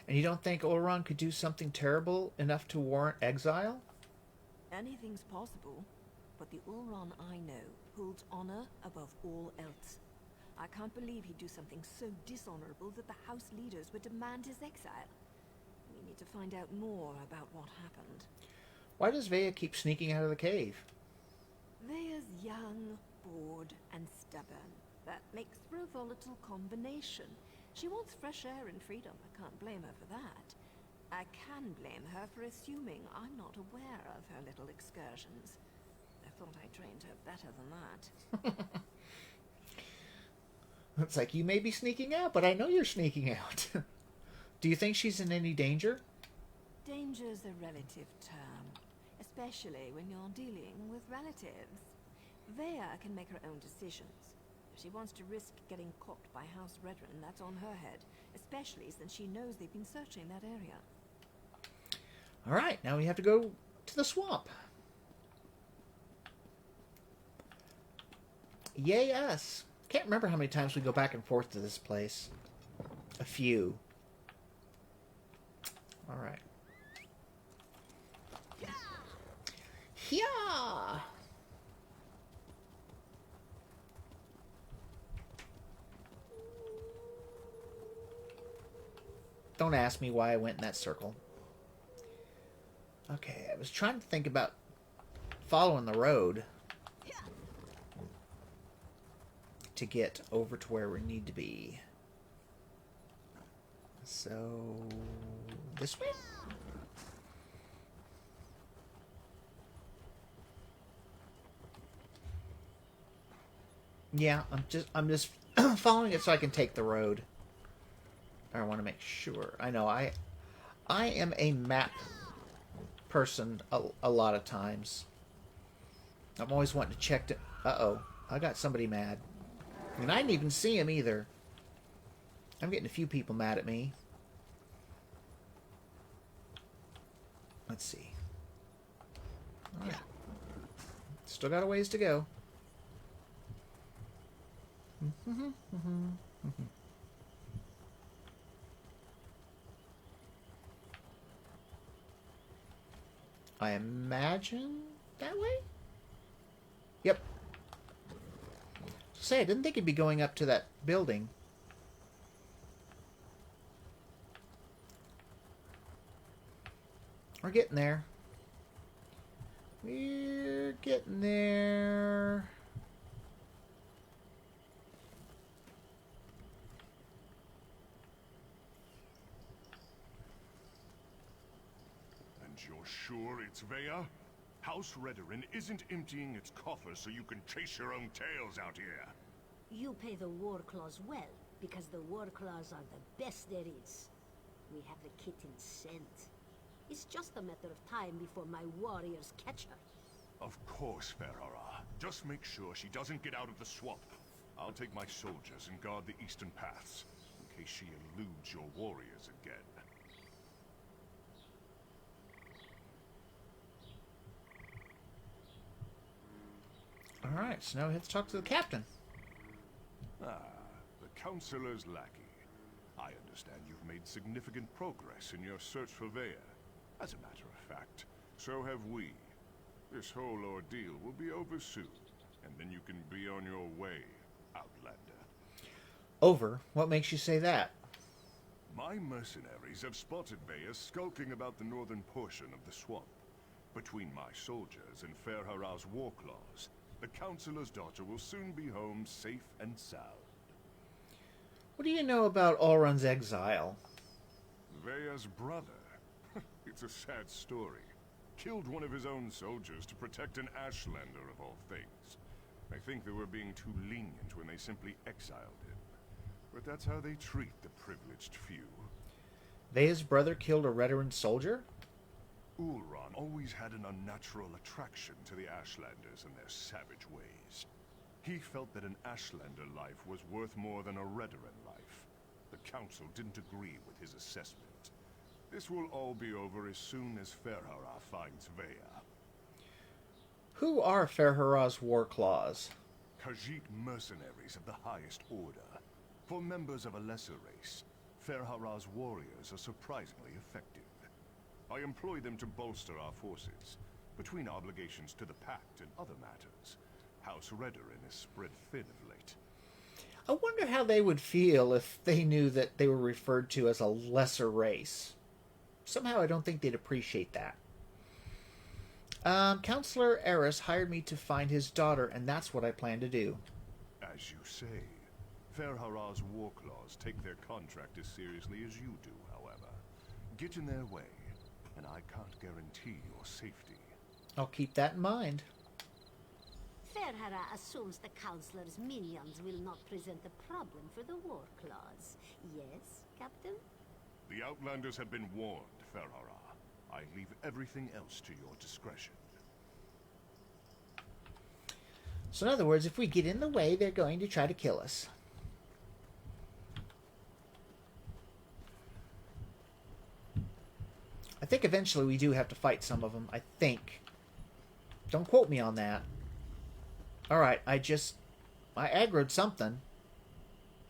And you don't think Ulran could do something terrible enough to warrant exile? Anything's possible, but the Ulran I know holds honor above all else. I can't believe he'd do something so dishonorable that the house leaders would demand his exile. We need to find out more about what happened. Why does Vea keep sneaking out of the cave? Vea's young, bored, and stubborn. That makes for a volatile combination. She wants fresh air and freedom. I can't blame her for that. I can blame her for assuming I'm not aware of her little excursions. I thought I trained her better than that. It's like, you may be sneaking out, but I know you're sneaking out. Do you think she's in any danger? Danger's a relative term, especially when you're dealing with relatives. Vea can make her own decisions. If she wants to risk getting caught by House Redrun, that's on her head, especially since she knows they've been searching that area. Alright, now we have to go to the swamp. Yay us! Can't remember how many times we go back and forth to this place. A few. Alright. Yeah! Don't ask me why I went in that circle. Okay, I was trying to think about following the road to get over to where we need to be. So, this way? Yeah, I'm just following it so I can take the road. I want to make sure. I know I am a map person a lot of times. I'm always wanting to check to... Uh-oh. I got somebody mad. And I didn't even see him either. I'm getting a few people mad at me. Let's see. Alright. Still got a ways to go. I imagine that way? Yep. Say, I didn't think it'd be going up to that building. We're getting there. We're getting there. And you're sure it's Vea? House Redrun isn't emptying its coffers so you can chase your own tails out here. You pay the war claws well, because the war claws are the best there is. We have the kitten scent. It's just a matter of time before my warriors catch her. Of course, Ferrara. Just make sure she doesn't get out of the swamp. I'll take my soldiers and guard the eastern paths, in case she eludes your warriors again. Alright, so now we have to talk to the captain. Ah, the Councilor's lackey. I understand you've made significant progress in your search for Vea. As a matter of fact, so have we. This whole ordeal will be over soon, and then you can be on your way, Outlander. Over? What makes you say that? My mercenaries have spotted Vea skulking about the northern portion of the swamp. Between my soldiers and Fair Hara's war claws, the Councilor's daughter will soon be home safe and sound. What do you know about Alrund's exile? Vea's brother. It's a sad story. Killed one of his own soldiers to protect an Ashlander of all things. I think they were being too lenient when they simply exiled him. But that's how they treat the privileged few. Vea's brother killed a Redoran soldier? Ulron always had an unnatural attraction to the Ashlanders and their savage ways. He felt that an Ashlander life was worth more than a Redoran life. The Council didn't agree with his assessment. This will all be over as soon as Ferhara finds Vea. Who are Ferhara's war claws? Khajiit mercenaries of the highest order. For members of a lesser race, Ferhara's warriors are surprisingly effective. I employ them to bolster our forces. Between obligations to the Pact and other matters, House Redoran is spread thin of late. I wonder how they would feel if they knew that they were referred to as a lesser race. Somehow I don't think they'd appreciate that. Counselor Eris hired me to find his daughter, and that's what I plan to do. As you say, Ferhara's war claws take their contract as seriously as you do, however. Get in their way, and I can't guarantee your safety. I'll keep that in mind. Ferhara assumes the Councilor's minions will not present a problem for the war clause. Yes, Captain? The Outlanders have been warned, Ferhara. I leave everything else to your discretion. So in other words, if we get in the way, they're going to try to kill us. I think eventually we do have to fight some of them. I think. Don't quote me on that. Alright, I aggroed something.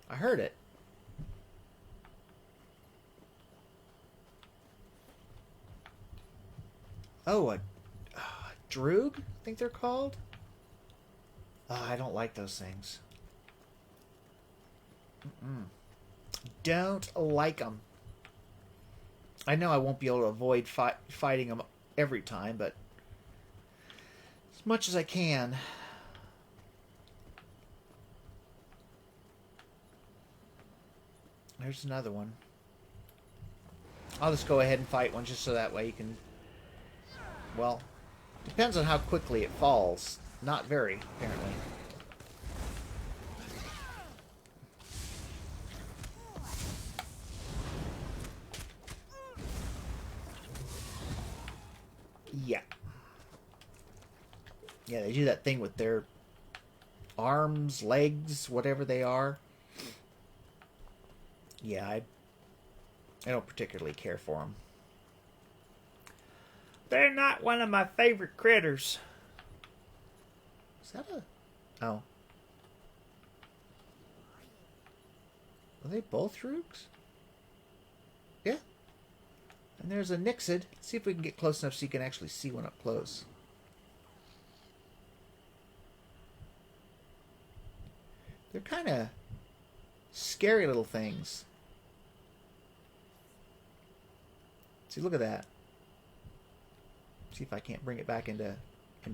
I heard it. Oh, a Droog, I think they're called? Oh, I don't like those things. Don't like them. I know I won't be able to avoid fighting them every time, but as much as I can. There's another one. I'll just go ahead and fight one just so that way you can... Well, depends on how quickly it falls. Not very, apparently. Yeah. Yeah, they do that thing with their arms, legs, whatever they are. Yeah, I don't particularly care for them. They're not one of my favorite critters. Is that a... Oh. Are they both Droogs? Yeah. And there's a Nixid. Let's see if we can get close enough so you can actually see one up close. They're kind of scary little things. See, look at that. See if I can't bring it back into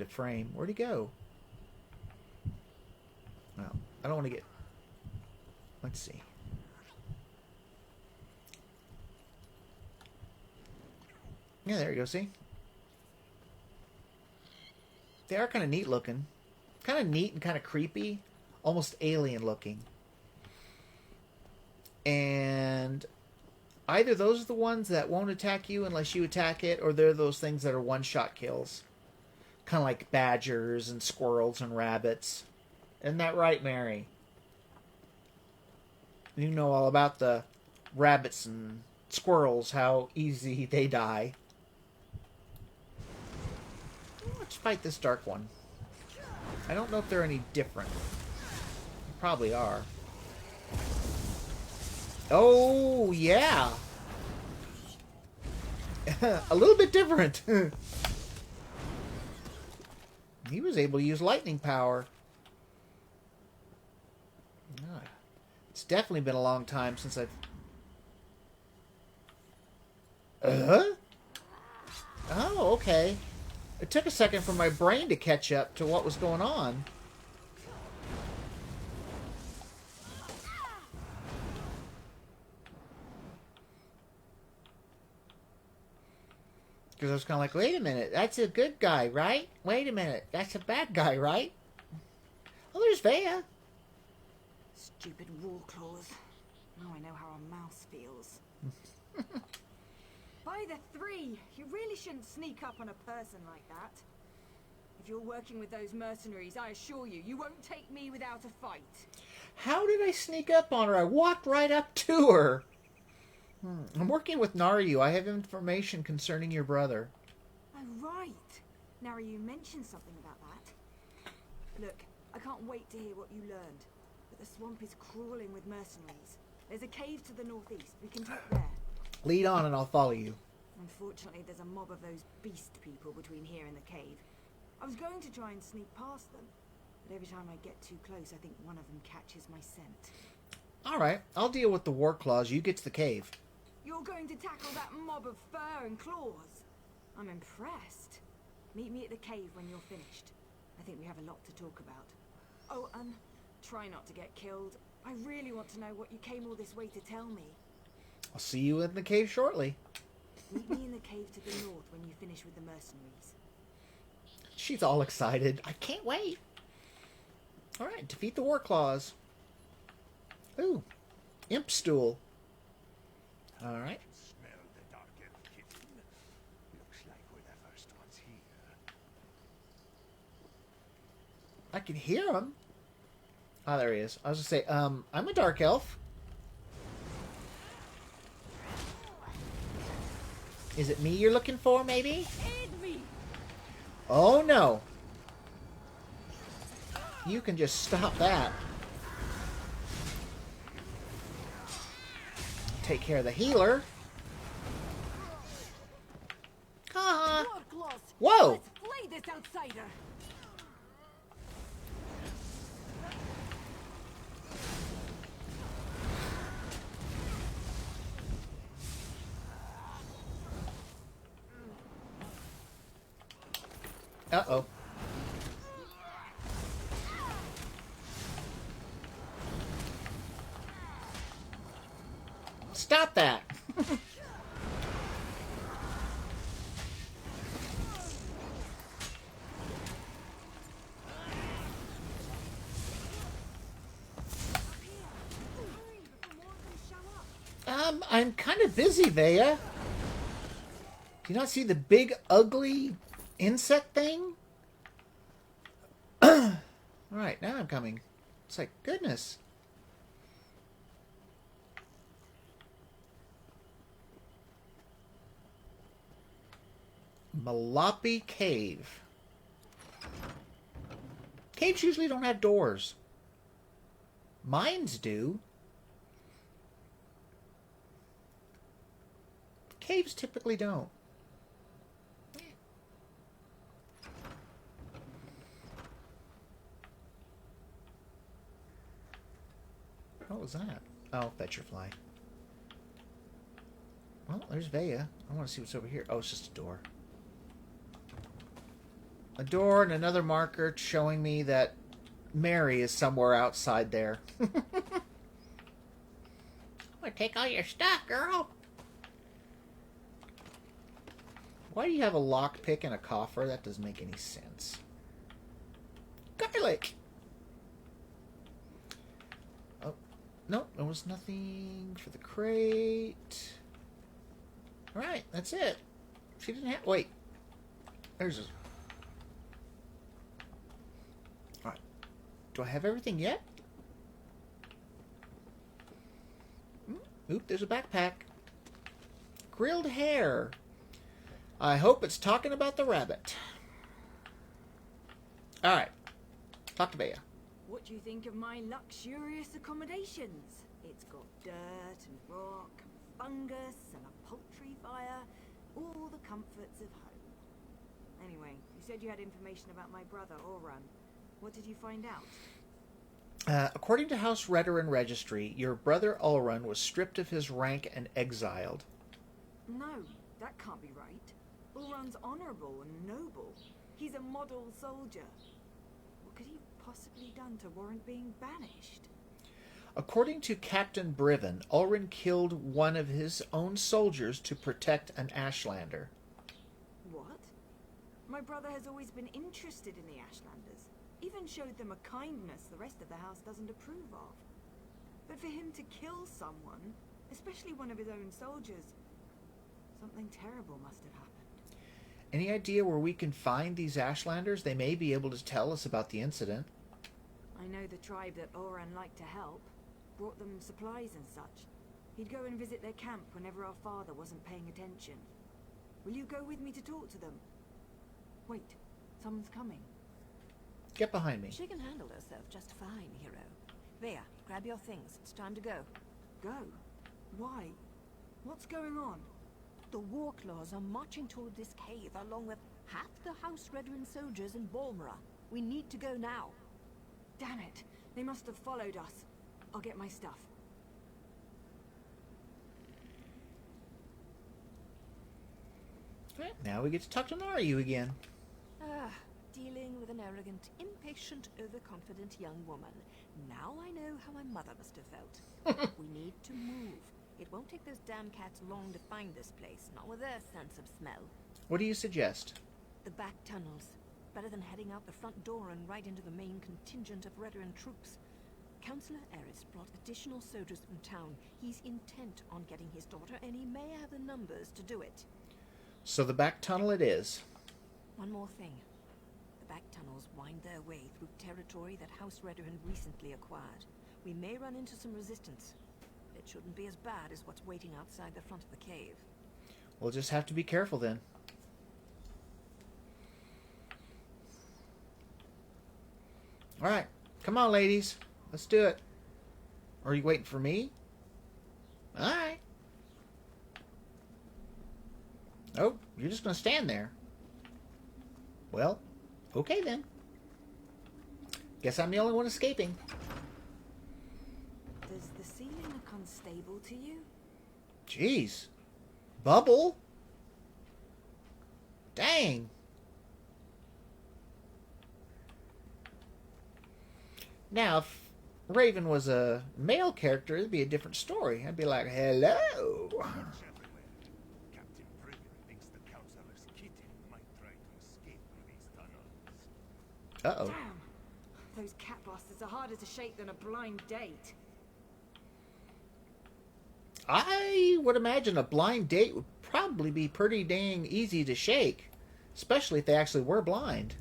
frame. Where'd he go? Well, I don't want to get... Let's see. Yeah, there you go, see? They are kind of neat looking. Kind of neat and kind of creepy. Almost alien looking. And either those are the ones that won't attack you unless you attack it, or they're those things that are one-shot kills. Kind of like badgers and squirrels and rabbits. Isn't that right, Mary? You know all about the rabbits and squirrels, how easy they die. Let's fight this dark one. I don't know if they're any different. They probably are. Oh, yeah. A little bit different. He was able to use lightning power. Ah, it's definitely been a long time since I've... Oh, okay. It took a second for my brain to catch up to what was going on. Because I was kind of like, wait a minute, that's a good guy, right? Wait a minute, that's a bad guy, right? Oh, there's Vea. Stupid war claws. Now I know how a mouse feels. By the three, you really shouldn't sneak up on a person like that. If you're working with those mercenaries, I assure you, you won't take me without a fight. How did I sneak up on her? I walked right up to her. I'm working with Naryu. I have information concerning your brother. Oh, right. Now you mentioned something about that. Look, I can't wait to hear what you learned. But the swamp is crawling with mercenaries. There's a cave to the northeast. We can talk there. Lead on and I'll follow you. Unfortunately, there's a mob of those beast people between here and the cave. I was going to try and sneak past them, but every time I get too close, I think one of them catches my scent. Alright, I'll deal with the war claws. You get to the cave. You're going to tackle that mob of fur and claws? I'm impressed. Meet me at the cave when you're finished. I think we have a lot to talk about. Oh, try not to get killed. I really want to know what you came all this way to tell me. I'll see you in the cave shortly. Meet me in the cave to the north when you finish with the mercenaries. She's all excited. I can't wait. Alright, defeat the war claws. Ooh, imp stool. Alright. Smell the dark elf kitten. Looks like we're the first ones here. I can hear him. Oh, there he is. I was gonna say, I'm a dark elf. Is it me you're looking for, maybe? Oh, no. You can just stop that. Take care of the healer. Whoa! Let's flay this outsider. Uh-oh. Stop that! I'm kind of busy, Vea. Do you not see the big, ugly insect thing? Alright, now I'm coming. It's like, goodness. Malapi Cave. Caves usually don't have doors. Mines do. Caves typically don't. What was that? Oh, Fetcherfly. Well, there's Vea. I want to see what's over here. Oh, it's just a door. A door and another marker showing me that Mary is somewhere outside there. I'm gonna take all your stuff, girl. Why do you have a lockpick and a coffer? That doesn't make any sense. Garlic! Oh, no, there was nothing for the crate. Alright, that's it. She didn't have... Wait. There's a... Alright. Do I have everything yet? Oop, there's a backpack. Grilled hare. I hope it's talking about the rabbit. Alright. Talk to Vea. What do you think of my luxurious accommodations? It's got dirt and rock and fungus and a poultry fire. All the comforts of home. Anyway, you said you had information about my brother, Oran. What did you find out? According to House Redoran Registry, your brother Ulrun was stripped of his rank and exiled. No, that can't be right. Ulrun's honorable and noble. He's a model soldier. What could he have possibly done to warrant being banished? According to Captain Briven, Ulrun killed one of his own soldiers to protect an Ashlander. What? My brother has always been interested in the Ashlanders. Even showed them a kindness the rest of the house doesn't approve of. But for him to kill someone, especially one of his own soldiers, something terrible must have happened. Any idea where we can find these Ashlanders? They may be able to tell us about the incident. I know the tribe that Oran liked to help. Brought them supplies and such. He'd go and visit their camp whenever our father wasn't paying attention. Will you go with me to talk to them? Wait, someone's coming. Get behind me. She can handle herself just fine, hero. Vea, grab your things. It's time to go. Go? Why? What's going on? The Warclaws are marching toward this cave along with half the House Redoran soldiers in Balmora. We need to go now. Damn it! They must have followed us. I'll get my stuff. Right, now we get to talk to Naryu again. Dealing with an arrogant, impatient, overconfident young woman. Now I know how my mother must have felt. We need to move. It won't take those damn cats long to find this place, not with their sense of smell. What do you suggest? The back tunnels. Better than heading out the front door and right into the main contingent of Redoran troops. Councillor Eris brought additional soldiers from town. He's intent on getting his daughter, and he may have the numbers to do it. So the back tunnel it is. One more thing. The back tunnels wind their way through territory that House Redoran recently acquired. We may run into some resistance. It shouldn't be as bad as what's waiting outside the front of the cave. We'll just have to be careful then. Alright, come on ladies. Let's do it. Are you waiting for me? Alright. Oh, you're just going to stand there. Well, okay then. Guess I'm the only one escaping. Does the ceiling look unstable to you? Jeez. Bubble? Dang. Now, if Raven was a male character, it'd be a different story. I'd be like, hello. Captain Brigham thinks the Councillor's kitten might try to escape through these tunnels. Uh-oh. Damn! Those cat bastards are harder to shake than a blind date. I would imagine a blind date would probably be pretty dang easy to shake. Especially if they actually were blind.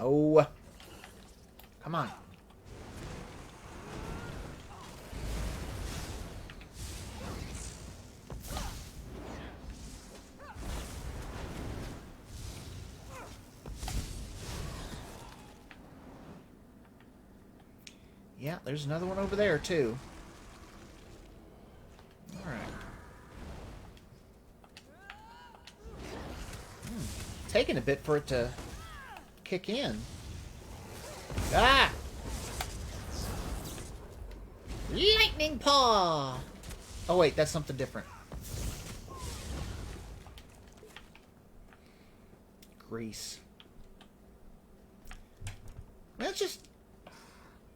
Oh. Come on. Yeah, there's another one over there, too. Alright. Taking a bit for it to kick in. Ah! Lightning Paw! Oh, wait, that's something different. Grease. That's just...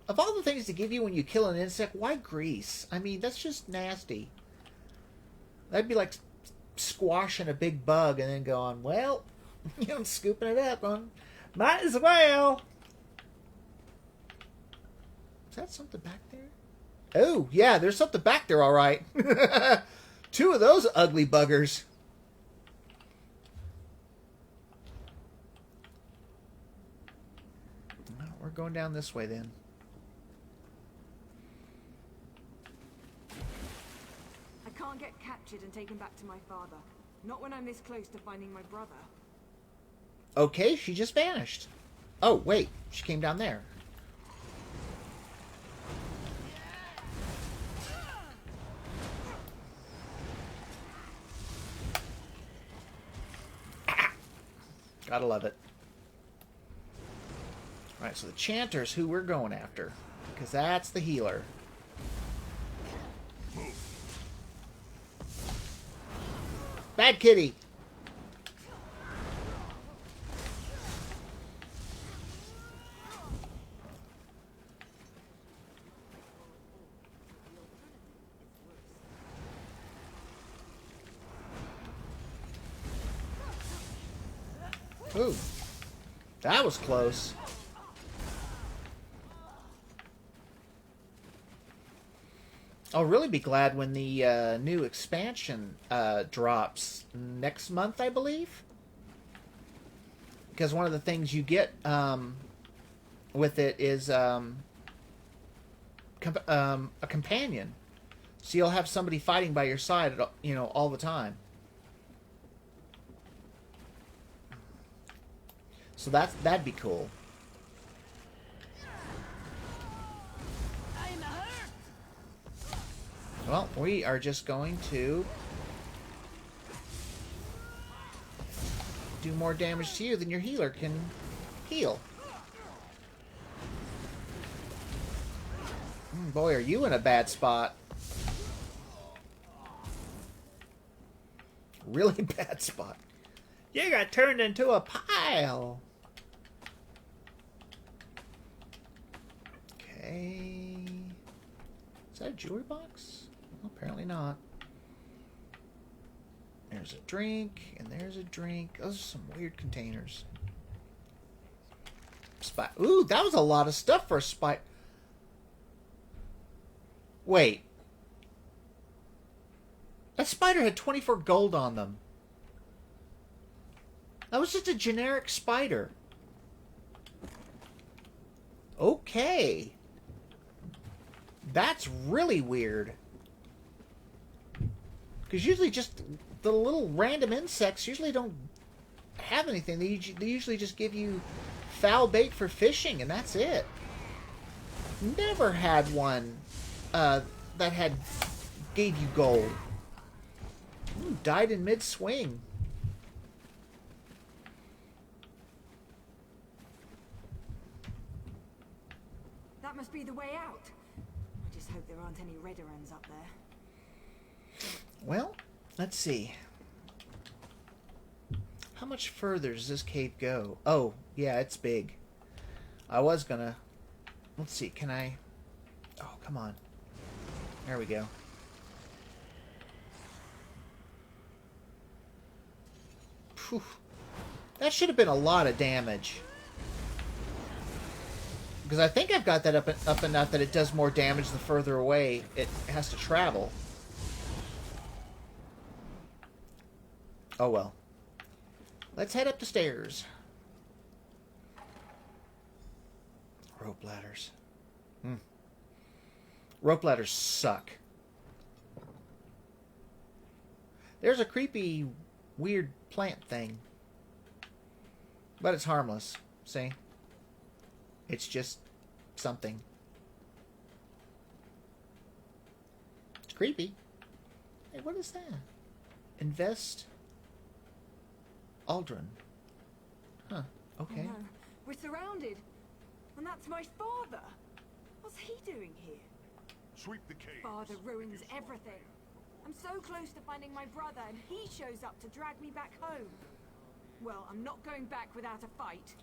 Of all the things to give you when you kill an insect, why grease? I mean, that's just nasty. That'd be like squashing a big bug and then going, well, I'm scooping it up. Might as well. Is that something back there? Oh, yeah, there's something back there, all right. Two of those ugly buggers. Well, we're going down this way then. I can't get captured and taken back to my father. Not when I'm this close to finding my brother. Okay, she just vanished. Oh, wait, she came down there. Gotta love it. Alright, so the Chanter's who we're going after. Because that's the healer. Bad kitty! Ooh. That was close. I'll really be glad when the new expansion drops next month, I believe. Because one of the things you get with it is a companion. So you'll have somebody fighting by your side, you know, all the time. So that'd be cool. Well, we are just going to do more damage to you than your healer can heal. Boy, are you in a bad spot. Really bad spot. You got turned into a pile. Okay. Is that a jewelry box? Well, apparently not. There's a drink, and there's a drink. Those are some weird containers. Ooh, that was a lot of stuff for a spider. Wait. That spider had 24 gold on them. That was just a generic spider. Okay. That's really weird. Because usually just the little random insects usually don't have anything. They usually just give you foul bait for fishing, and that's it. Never had one that gave you gold. Ooh, died in mid-swing. That must be the way out. I just hope there aren't any Redderans up there. Well, let's see. How much further does this cave go? Oh, yeah, it's big. I was gonna... Let's see, can I... Oh, come on. There we go. Whew. That should have been a lot of damage. Because I think I've got that up enough that it does more damage the further away it has to travel. Oh well. Let's head up the stairs. Rope ladders. Rope ladders suck. There's a creepy, weird plant thing. But it's harmless. See? It's just something. It's creepy. Hey, what is that? Invest Aldrin. Huh. Okay. Oh no. We're surrounded. And that's my father. What's he doing here? Sweep the cave. Father ruins everything. I'm so close to finding my brother, and he shows up to drag me back home. Well, I'm not going back without a fight.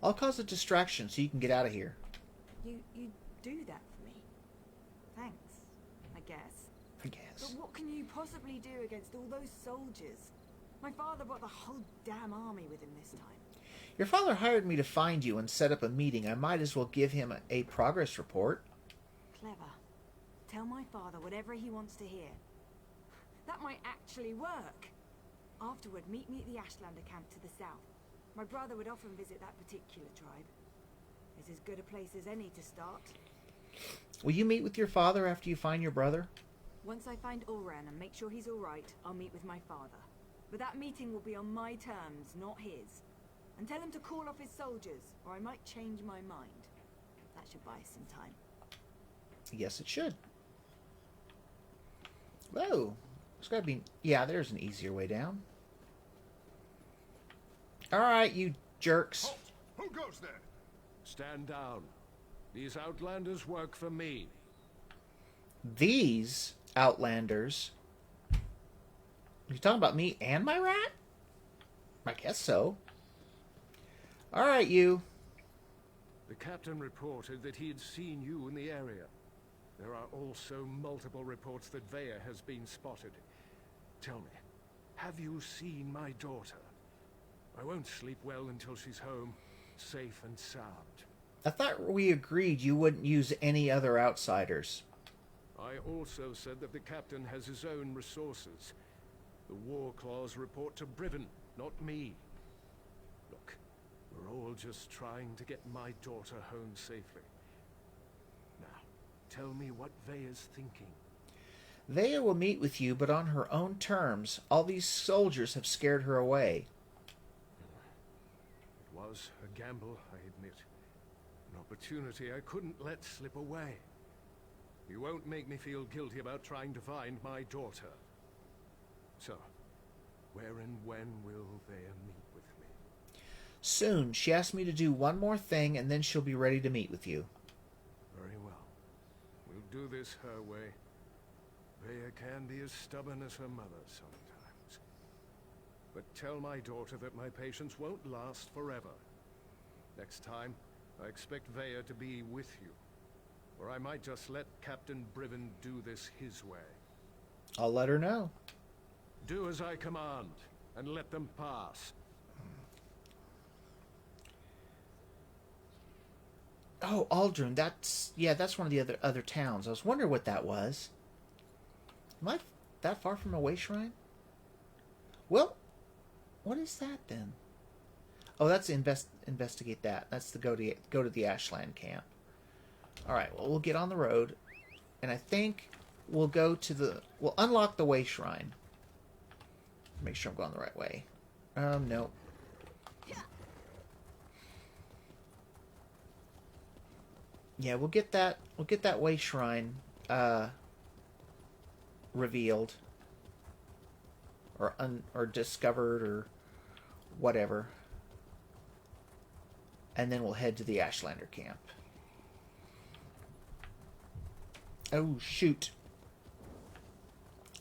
I'll cause a distraction so you can get out of here. You do that for me? Thanks, I guess. I guess. But what can you possibly do against all those soldiers? My father brought the whole damn army with him this time. Your father hired me to find you and set up a meeting. I might as well give him a progress report. Clever. Tell my father whatever he wants to hear. That might actually work. Afterward, meet me at the Ashlander camp to the south. My brother would often visit that particular tribe. It's as good a place as any to start. Will you meet with your father after you find your brother? Once I find Ulran and make sure he's alright, I'll meet with my father. But that meeting will be on my terms, not his. And tell him to call off his soldiers, or I might change my mind. That should buy us some time. Yes, it should. Whoa. There's gotta be... Yeah, there's an easier way down. Alright, you jerks. Halt! Who goes there? Stand down. These outlanders work for me. These outlanders? You talking about me and my rat? I guess so. Alright, you. The captain reported that he had seen you in the area. There are also multiple reports that Vaya has been spotted. Tell me, have you seen my daughter? I won't sleep well until she's home, safe and sound. I thought we agreed you wouldn't use any other outsiders. I also said that the captain has his own resources. The war claws report to Briven, not me. Look, we're all just trying to get my daughter home safely. Now, tell me what Vaya's thinking. Vaya will meet with you, but on her own terms. All these soldiers have scared her away. It was a gamble, I admit. An opportunity I couldn't let slip away. You won't make me feel guilty about trying to find my daughter. So, where and when will Vaya meet with me? Soon. She asked me to do one more thing, and then she'll be ready to meet with you. Very well. We'll do this her way. Vaya can be as stubborn as her mother sometimes. But tell my daughter that my patience won't last forever. Next time, I expect Vaya to be with you. Or I might just let Captain Briven do this his way. I'll let her know. Do as I command, and let them pass. Oh, Aldrin, that's one of the other towns. I was wondering what that was. Am I that far from a way shrine? Well, what is that then? Oh, that's investigate that. That's to go to the Ashland camp. All right, well, we'll get on the road, and I think we'll unlock the way shrine. Make sure I'm going the right way. No. Yeah, we'll get that way shrine revealed or discovered or whatever. And then we'll head to the Ashlander camp. Oh, shoot.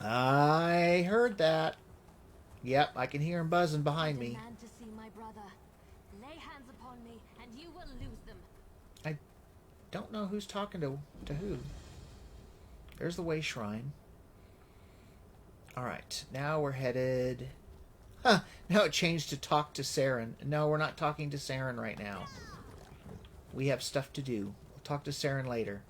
I heard that. Yep, I can hear him buzzing behind me. Demand to see my brother. Lay hands upon me, and you will lose them. I don't know who's talking to who. There's the way shrine. Alright, now we're headed... Huh, now it changed to talk to Saren. No, we're not talking to Saren right now. We have stuff to do. We'll talk to Saren later.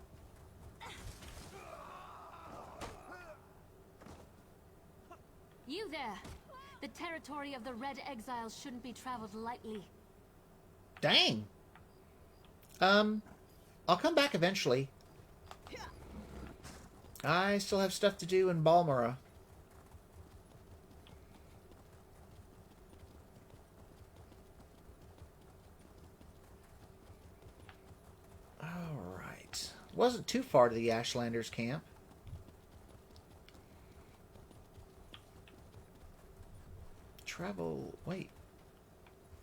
You there! The territory of the Red Exiles shouldn't be traveled lightly. Dang! I'll come back eventually. I still have stuff to do in Balmora. Alright. Wasn't too far to the Ashlanders camp. Travel... Wait.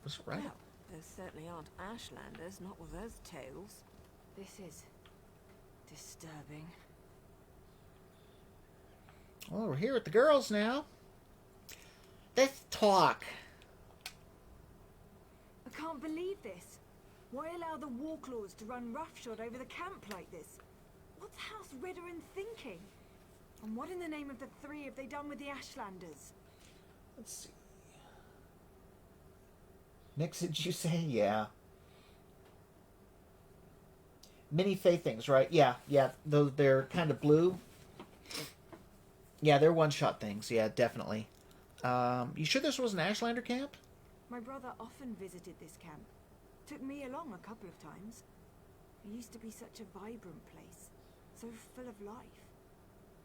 Was it right? Well, there certainly aren't Ashlanders, not with those tales. This is... disturbing. Well, we're here with the girls now. Let's talk. I can't believe this. Why allow the war claws to run roughshod over the camp like this? What's House Ridderin thinking? And what in the name of the three have they done with the Ashlanders? Let's see. Nix, did you say? Yeah. Mini Fey things, right? Yeah. They're kind of blue. Yeah, they're one-shot things. Yeah, definitely. You sure this was an Ashlander camp? My brother often visited this camp. Took me along a couple of times. It used to be such a vibrant place. So full of life.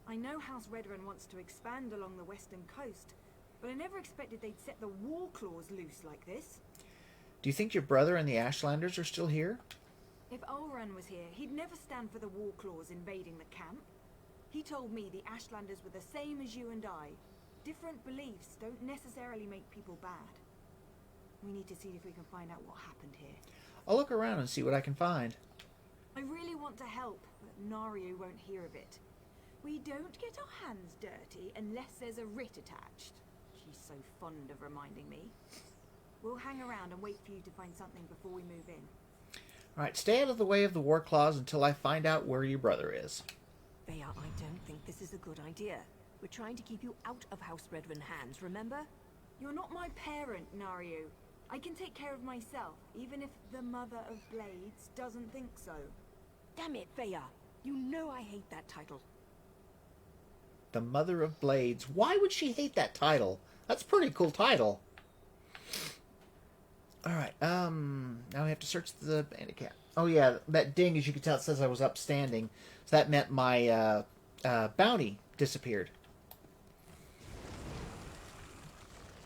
I know House Ridderin wants to expand along the western coast, but I never expected they'd set the war claws loose like this. Do you think your brother and the Ashlanders are still here? If Olran was here, he'd never stand for the war claws invading the camp. He told me the Ashlanders were the same as you and I. Different beliefs don't necessarily make people bad. We need to see if we can find out what happened here. I'll look around and see what I can find. I really want to help, but Nario won't hear of it. We don't get our hands dirty unless there's a writ attached. She's so fond of reminding me. We'll hang around and wait for you to find something before we move in. Alright, stay out of the way of the war claws until I find out where your brother is. Vaya, I don't think this is a good idea. We're trying to keep you out of House Redwin hands, remember? You're not my parent, Nario. I can take care of myself, even if the Mother of Blades doesn't think so. Damn it, Vaya. You know I hate that title. The Mother of Blades. Why would she hate that title? That's a pretty cool title. Alright, now we have to search the handicap. Oh yeah, that ding, as you can tell, it says I was upstanding. So that meant my bounty disappeared.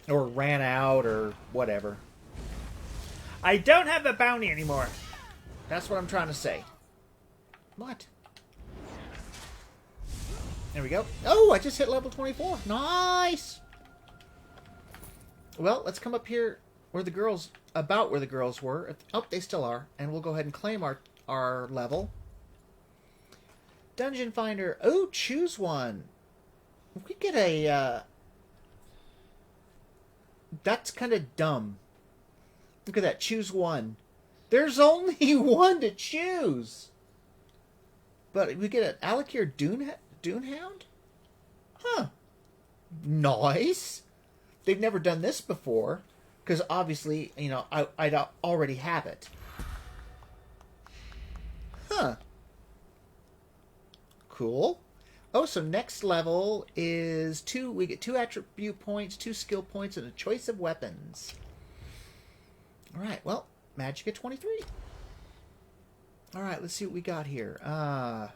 Or ran out, or whatever. I don't have the bounty anymore. That's what I'm trying to say. What? There we go. Oh, I just hit level 24. Nice! Well, let's come up here where the girls, about where the girls were. Oh, they still are. And we'll go ahead and claim our level. Dungeon Finder. Oh, choose one. We get a, that's kind of dumb. Look at that. Choose one. There's only one to choose. But we get an Alakir Dunehound? Huh. Nice. They've never done this before. Because obviously, you know, I'd already have it. Huh. Cool. Oh, so next level is we get 2 attribute points, 2 skill points, and a choice of weapons. Alright, well, magic at 23. Alright, let's see what we got here. I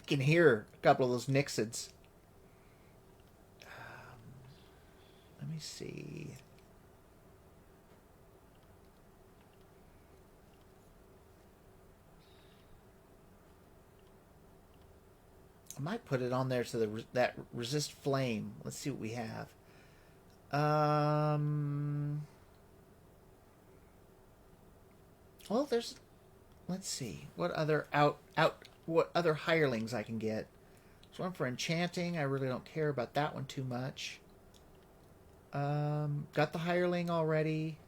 can hear a couple of those Nixids. Let me see. I might put it on there so that resist flame. Let's see what we have. Well, there's. Let's see what other what other hirelings I can get. There's one for enchanting. I really don't care about that one too much. Got the hireling already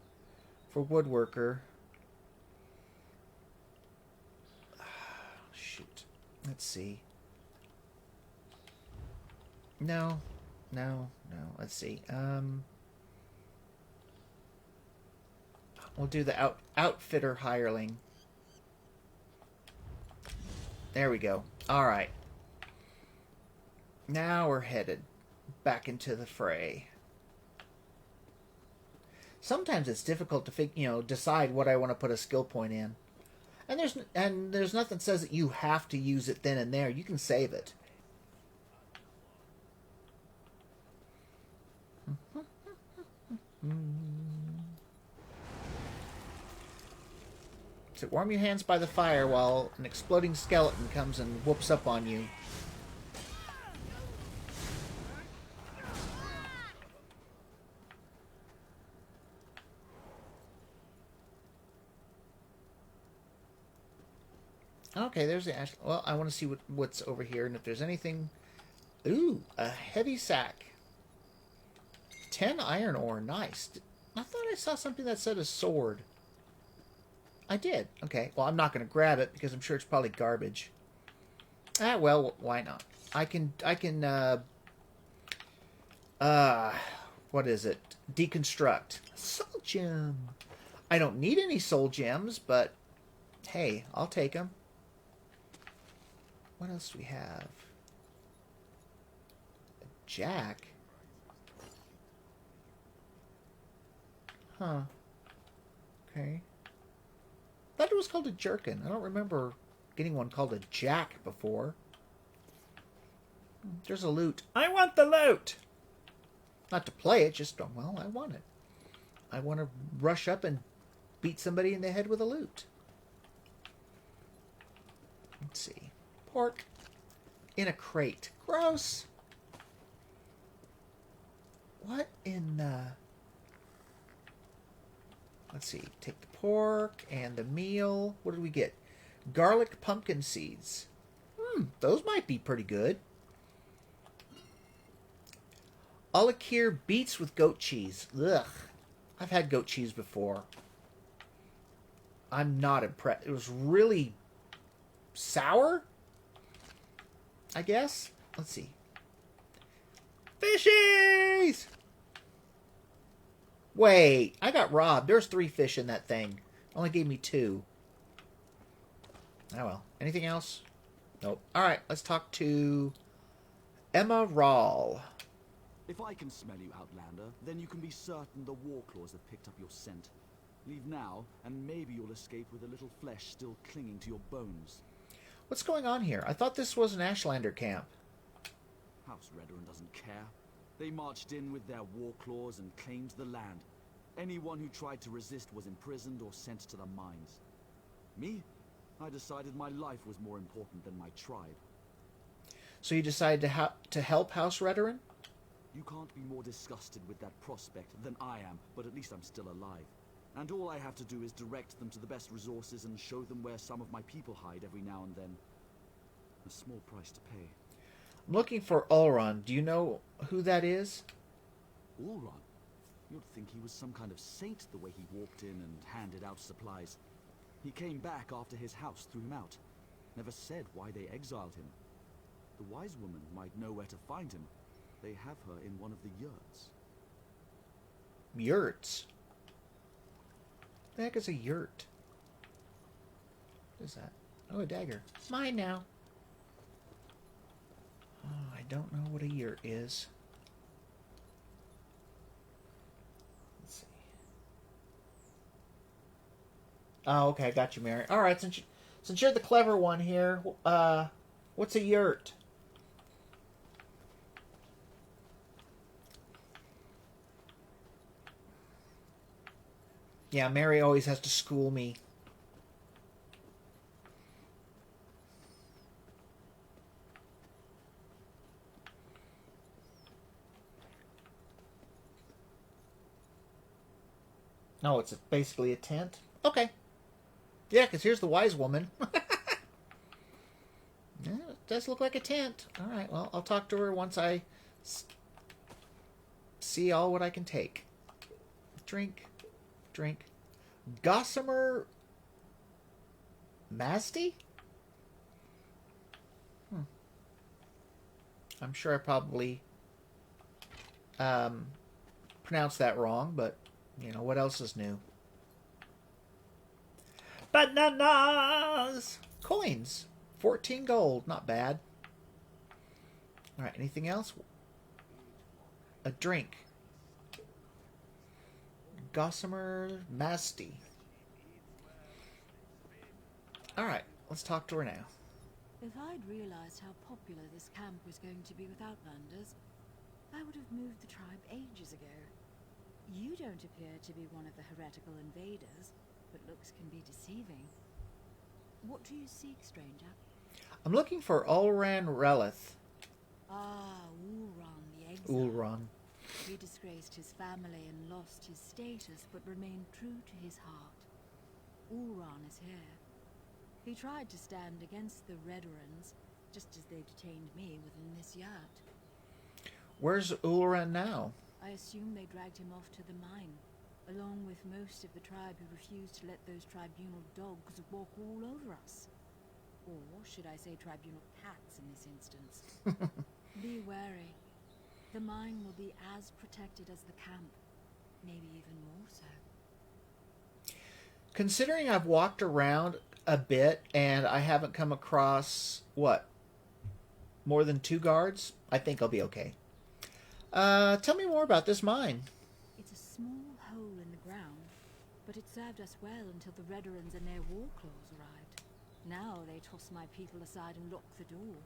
for woodworker. Shoot. Let's see. No. Let's see. We'll do the outfitter hireling. There we go. All right. Now we're headed back into the fray. Sometimes it's difficult to decide what I want to put a skill point in, and there's nothing says that you have to use it then and there. You can save it. So warm your hands by the fire while an exploding skeleton comes and whoops up on you. Okay, there's the ash. Well, I want to see what's over here and if there's anything. Ooh, a heavy sack. 10 iron ore. Nice. I thought I saw something that said a sword. I did. Okay. Well, I'm not going to grab it because I'm sure it's probably garbage. Ah, well, why not? I can, what is it? Deconstruct. Soul gem. I don't need any soul gems, but hey, I'll take them. What else do we have? A jack. Huh. Okay. I thought it was called a jerkin. I don't remember getting one called a jack before. There's a loot. I want the loot! Not to play it, just, well, I want it. I want to rush up and beat somebody in the head with a loot. Let's see. Pork in a crate. Gross. What in the... Let's see. Take the pork and the meal. What did we get? Garlic pumpkin seeds. Those might be pretty good. Alakir beets with goat cheese. Ugh. I've had goat cheese before. I'm not impressed. It was really sour, I guess. Let's see. Fishies! Wait, I got robbed. There's 3 fish in that thing. Only gave me 2. Oh well. Anything else? Nope. Alright, let's talk to Emma Rawl. If I can smell you, Outlander, then you can be certain the Warclaws have picked up your scent. Leave now, and maybe you'll escape with a little flesh still clinging to your bones. What's going on here? I thought this was an Ashlander camp. House Redoran doesn't care. They marched in with their Warclaws and claimed the land. Anyone who tried to resist was imprisoned or sent to the mines. Me? I decided my life was more important than my tribe. So you decided to help House Redoran? You can't be more disgusted with that prospect than I am, but at least I'm still alive. And all I have to do is direct them to the best resources and show them where some of my people hide every now and then. A small price to pay. I'm looking for Ulron. Do you know who that is? Ulron? You'd think he was some kind of saint the way he walked in and handed out supplies. He came back after his house threw him out. Never said why they exiled him. The wise woman might know where to find him. They have her in one of the yurts. Yurts? The heck is a yurt? What is that? Oh, a dagger. Mine now. Oh, I don't know what a yurt is. Let's see. Oh, okay, I got you, Mary. All right, since you're the clever one here, what's a yurt? Yeah, Mary always has to school me. No, it's basically a tent. Okay. Yeah, because here's the wise woman. Yeah, it does look like a tent. All right, well, I'll talk to her once I see all what I can take. Drink. Gossamer Masty? I'm sure I probably pronounced that wrong, but, you know, what else is new? Bananas! Coins. 14 gold. Not bad. Alright, anything else? A drink. Gossamer Masty. Alright, let's talk to her now. If I'd realized how popular this camp was going to be with Outlanders, I would have moved the tribe ages ago. You don't appear to be one of the heretical invaders, but looks can be deceiving. What do you seek, stranger? I'm looking for Ulran Relith. Ah, Ulron the Exile. Ulron. He disgraced his family and lost his status, but remained true to his heart. Ulron is here. He tried to stand against the Redorans, just as they detained me within this yurt. Where's Ulran now? I assume they dragged him off to the mine, along with most of the tribe who refused to let those tribunal dogs walk all over us. Or should I say tribunal cats in this instance? Be wary. The mine will be as protected as the camp, maybe even more so. Considering I've walked around a bit and I haven't come across, what, more than 2 guards? I think I'll be okay. Tell me more about this mine. It's a small hole in the ground, but it served us well until the Redorans and their Warclaws arrived. Now they toss my people aside and lock the door.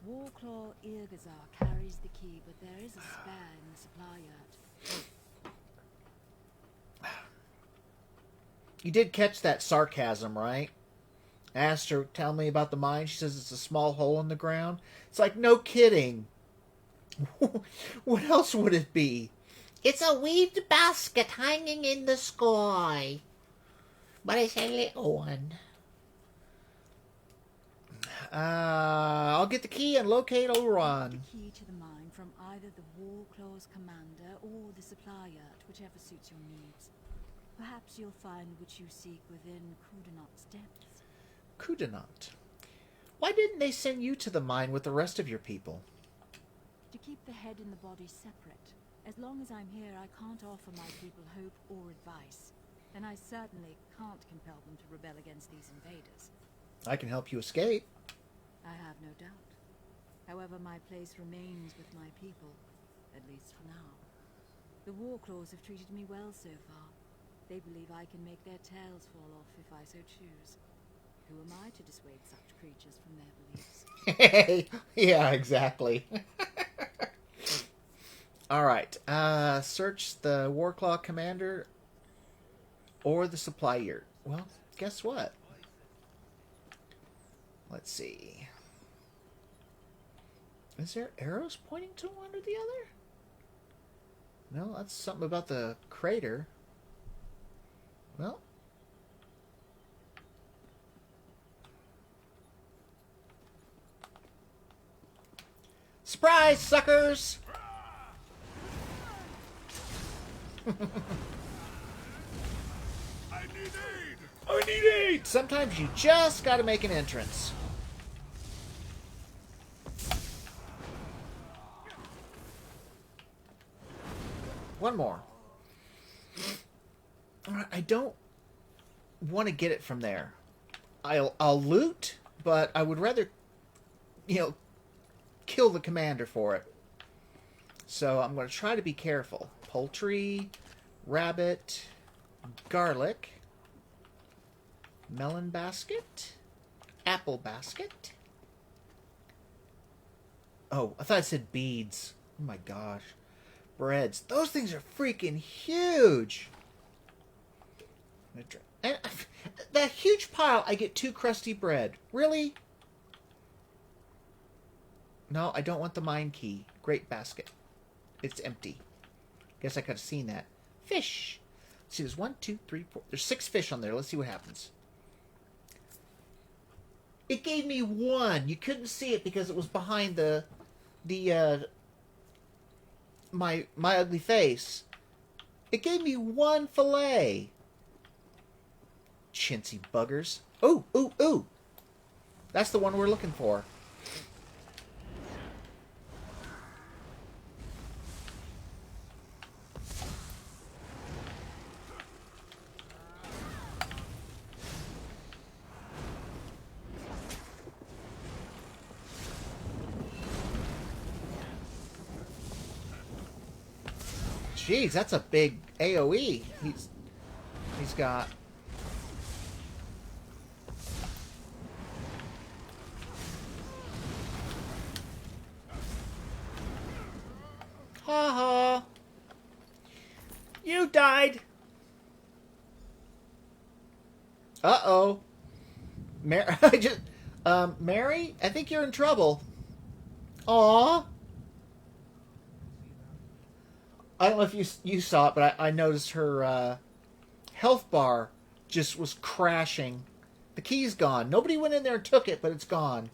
Warclaw Irgazar carries the key, but there is a spare in the supply yurt. You did catch that sarcasm, right? Asked her, tell me about the mine. She says it's a small hole in the ground. It's like, no kidding. What else would it be? It's a weaved basket hanging in the sky. But it's a little one. I'll get the key and locate Ulron. The key to the mine from either the Warclaw's commander or the supply yurt, whichever suits your needs. Perhaps you'll find what you seek within Coudenot's depths. Coudenot. Why didn't they send you to the mine with the rest of your people? To keep the head and the body separate. As long as I'm here, I can't offer my people hope or advice. And I certainly can't compel them to rebel against these invaders. I can help you escape. I have no doubt. However, my place remains with my people, at least for now. The Warclaws have treated me well so far. They believe I can make their tails fall off if I so choose. Who am I to dissuade such creatures from their beliefs? Yeah, exactly. Alright, search the Warclaw commander or the supply yurt. Well, guess what? Let's see. Is there arrows pointing to one or the other? No, that's something about the crater. Well. Surprise, suckers! I need aid! I need aid! Sometimes you just gotta make an entrance. One more. I don't want to get it from there. I'll loot, but I would rather, kill the commander for it. So I'm going to try to be careful. Poultry, rabbit, garlic, melon basket, apple basket. Oh, I thought it said beads. Oh my gosh. Breads. Those things are freaking huge. And that huge pile, I get 2 crusty bread. Really? No, I don't want the mine key. Great basket. It's empty. Guess I could have seen that. Fish. Let's see, there's 1, 2, 3, 4. There's 6 fish on there. Let's see what happens. It gave me 1. You couldn't see it because it was behind my ugly face. It gave me 1 fillet. Chintzy buggers. Ooh, ooh, ooh. That's the one we're looking for. Jeez, that's a big AoE. He's got. Ha ha. You died. Uh-oh. Mary, Mary, I think you're in trouble. Aw. I don't know if you saw it, but I noticed her health bar just was crashing. The key's gone. Nobody went in there and took it, but it's gone.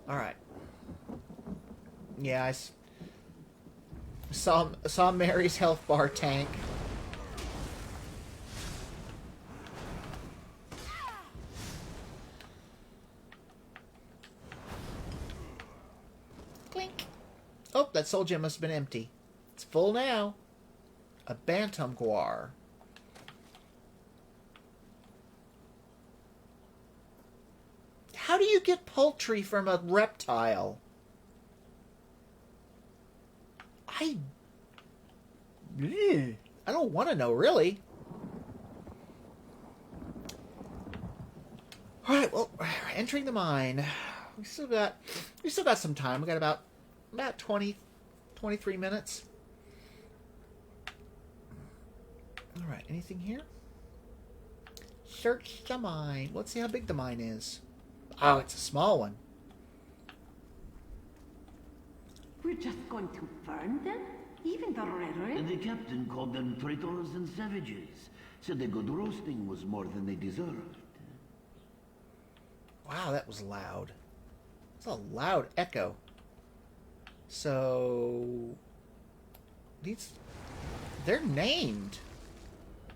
All right. Yeah, I saw Mary's health bar tank. Clink. Oh, that soul gem must have been empty. It's full now. A bantam guar. How do you get poultry from a reptile? I don't want to know, really. All right, well, entering the mine. We still got some time. We got about 20, 23 minutes. Alright, anything here? Search the mine. Let's see how big the mine is. Oh, it's a small one. We're just going to burn them? Even the rhetoric? The captain called them traitors and savages. Said the good roasting was more than they deserved. Wow, that was loud. It's a loud echo. So... they're named.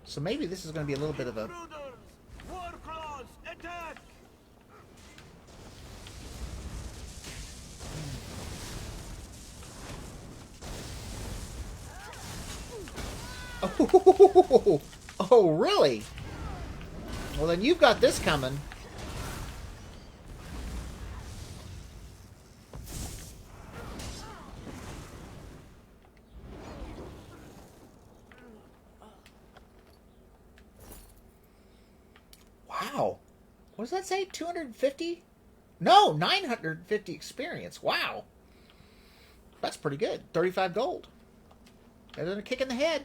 So maybe this is going to be a little bit of a... War claws, attack! Oh, oh, really? Well, then you've got this coming. Wow. What does that say? 250? No, 950 experience. Wow. That's pretty good. 35 gold. Better than a kick in the head.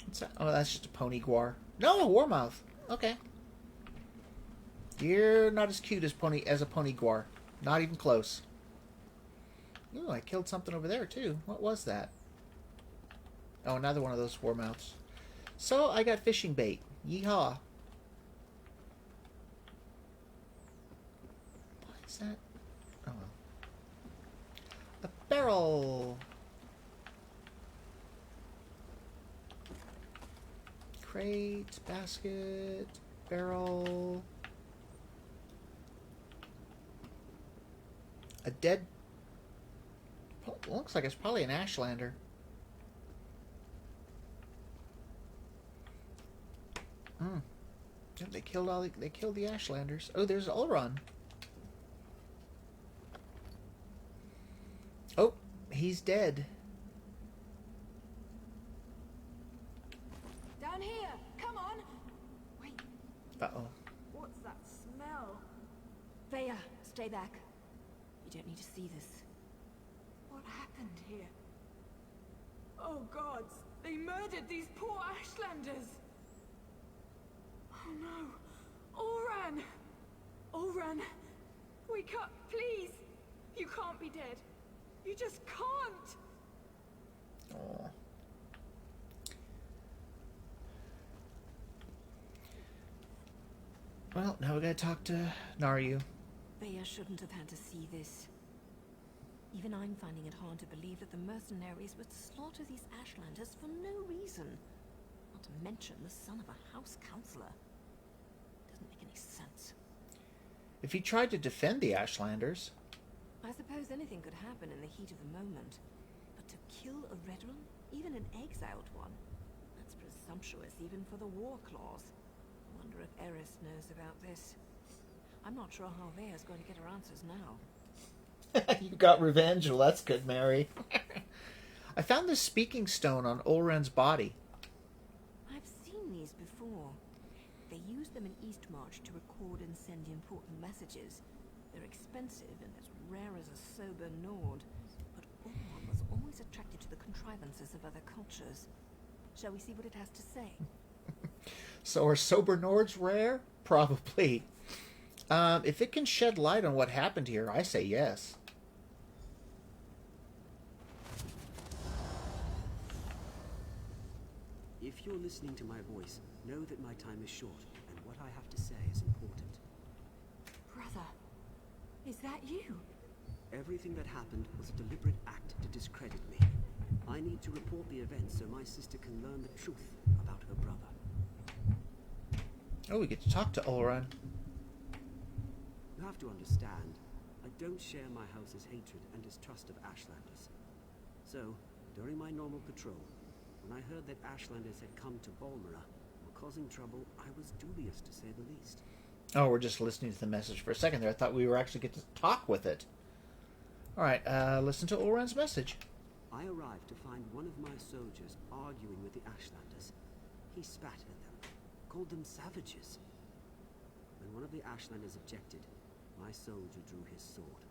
What's that? Oh, that's just a pony guar. No, a warmouth. Okay. You're not as cute as a pony guar. Not even close. Ooh, I killed something over there too. What was that? Oh, another one of those warmouths. So I got fishing bait. Yeehaw. What is that? Oh well. A barrel. Crate, basket, barrel. A dead... looks like it's probably an Ashlander. Yep, they killed the Ashlanders. Oh, there's Ulron. Oh, he's dead. Down here! Come on! Wait. Uh-oh. What's that smell? Veya, stay back. You don't need to see this. What happened here? Oh gods! They murdered these poor Ashlanders! Oh no! Oran! Oran! Wake up, please! You can't be dead. You just can't! Oh. Well, now we gotta talk to Naryu. Veya shouldn't have had to see this. Even I'm finding it hard to believe that the mercenaries would slaughter these Ashlanders for no reason. Not to mention the son of a house counselor. Doesn't make any sense. If he tried to defend the Ashlanders... I suppose anything could happen in the heat of the moment. But to kill a veteran, even an exiled one, that's presumptuous even for the war clause. I wonder if Eris knows about this. I'm not sure how Veya's going to get her answers now. You got revenge. Well, that's good, Mary. I found this speaking stone on Ulren's body. I've seen these before. They use them in Eastmarch to record and send important messages. They're expensive and as rare as a sober Nord. But Ulron was always attracted to the contrivances of other cultures. Shall we see what it has to say? So are sober Nords rare? Probably. If it can shed light on what happened here, I say yes. If you're listening to my voice, know that my time is short, and what I have to say is important. Brother, is that you? Everything that happened was a deliberate act to discredit me. I need to report the events so my sister can learn the truth about her brother. Oh, we get to talk to Ulron. You have to understand, I don't share my house's hatred and distrust of Ashlanders. So, during my normal patrol, when I heard that Ashlanders had come to Balmora, were causing trouble, I was dubious to say the least. Oh, we're just listening to the message for a second there. I thought we were actually get to talk with it. Alright, listen to Ulron's message. I arrived to find one of my soldiers arguing with the Ashlanders. He spat at them, called them savages. When one of the Ashlanders objected, my soldier drew his sword.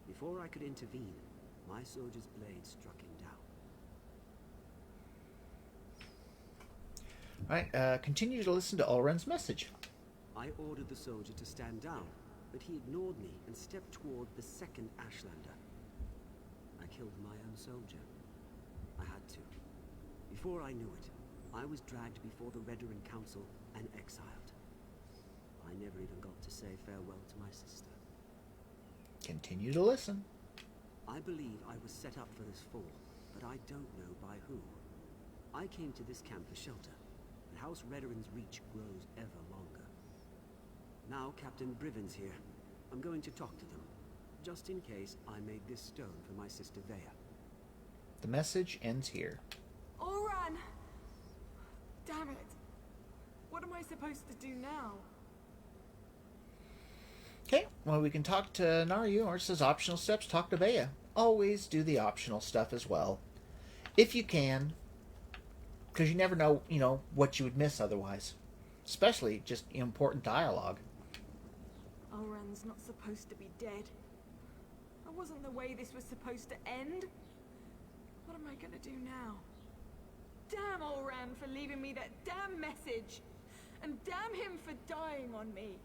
Before I could intervene, my soldier's blade struck him down. Alright, continue to listen to Ulren's message. I ordered the soldier to stand down, but he ignored me and stepped toward the second Ashlander. I killed my own soldier. I had to. Before I knew it, I was dragged before the Redoran Council and exiled. I never even got to say farewell to my sister. Continue to listen. I believe I was set up for this fall, but I don't know by who. I came to this camp for shelter, but House Redoran's reach grows ever longer. Now Captain Briven's here. I'm going to talk to them, just in case I made this stone for my sister Vea. The message ends here. Ulran! Damn it. What am I supposed to do now? Okay, well, we can talk to Naryu, or it says optional steps, talk to Vea. Always do the optional stuff as well. If you can, because you never know, what you would miss otherwise. Especially just important dialogue. Ulran's not supposed to be dead. That wasn't the way this was supposed to end. What am I gonna do now? Damn Ulran for leaving me that damn message! And damn him for dying on me!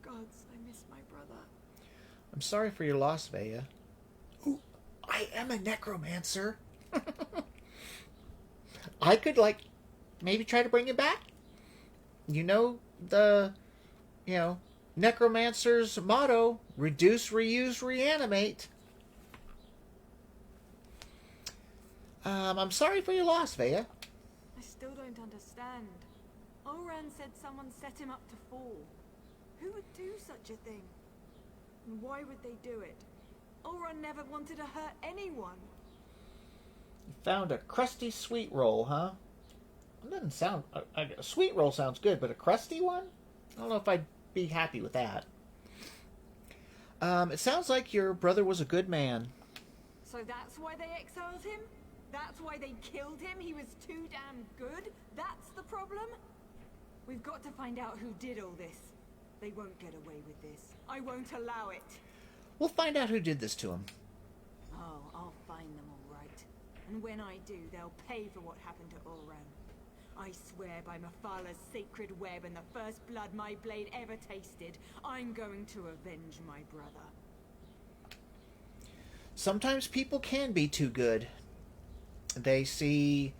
Gods, I miss my brother. I'm sorry for your loss, Vea. Ooh, I am a necromancer. I could, maybe try to bring him back. Necromancer's motto, reduce, reuse, reanimate. I'm sorry for your loss, Vea. I still don't understand. Ulran said someone set him up to fall. Who would do such a thing? And why would they do it? Ulran never wanted to hurt anyone. You found a crusty sweet roll, huh? It doesn't sound... A sweet roll sounds good, but a crusty one? I don't know if I'd be happy with that. It sounds like your brother was a good man. So that's why they exiled him? That's why they killed him? He was too damn good? That's the problem? We've got to find out who did all this. They won't get away with this. I won't allow it. We'll find out who did this to him. Oh, I'll find them all right. And when I do, they'll pay for what happened to Ulran. I swear by Mafala's sacred web and the first blood my blade ever tasted, I'm going to avenge my brother. Sometimes people can be too good. They see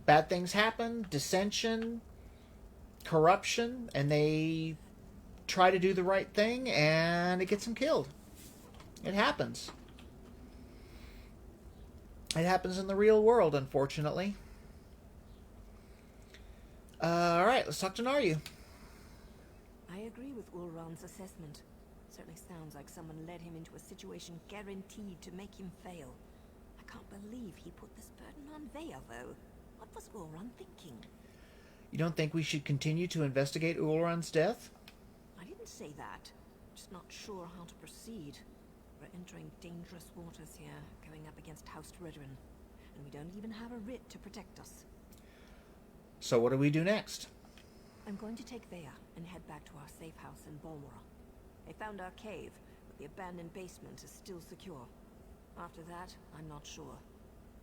bad things happen, dissension, corruption, and they try to do the right thing, and it gets them killed. It happens. It happens in the real world, unfortunately. Alright, let's talk to Naryu. I agree with Ulran's assessment. Certainly sounds like someone led him into a situation guaranteed to make him fail. I can't believe he put this burden on Vea, though. What was Ulran thinking? You don't think we should continue to investigate Ulran's death? I didn't say that. Just not sure how to proceed. We're entering dangerous waters here, going up against House Redoran. And we don't even have a writ to protect us. So what do we do next? I'm going to take Vea and head back to our safe house in Balmora. They found our cave, but the abandoned basement is still secure. After that, I'm not sure.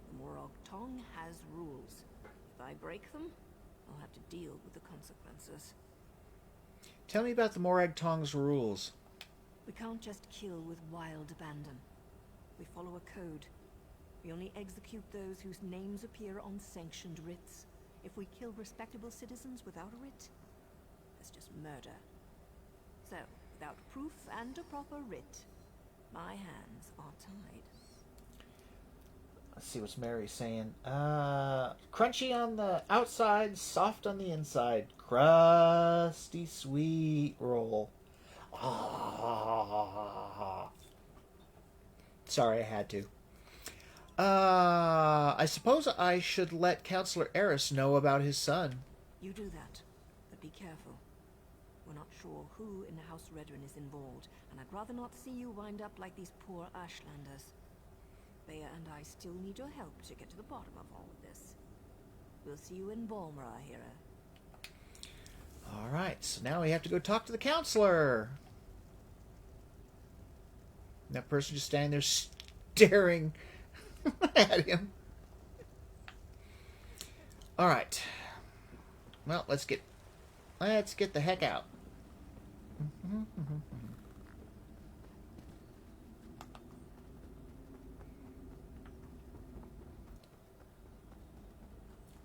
The Morag Tong has rules. If I break them, I'll have to deal with the consequences. Tell me about the Morag Tong's rules. We can't just kill with wild abandon. We follow a code. We only execute those whose names appear on sanctioned writs. If we kill respectable citizens without a writ, that's just murder. So, without proof and a proper writ, my hands are tied. Let's see what's Mary's saying. Crunchy on the outside, soft on the inside. Crusty sweet roll. Sorry, I had to. I suppose I should let Counselor Eris know about his son. You do that, but be careful. We're not sure who in House Redoran is involved, and I'd rather not see you wind up like these poor Ashlanders. Vea and I still need your help to get to the bottom of all of this. We'll see you in Balmora, Hera. Alright, so now we have to go talk to the Counselor. That person just standing there staring at him. All right. Well, let's get the heck out.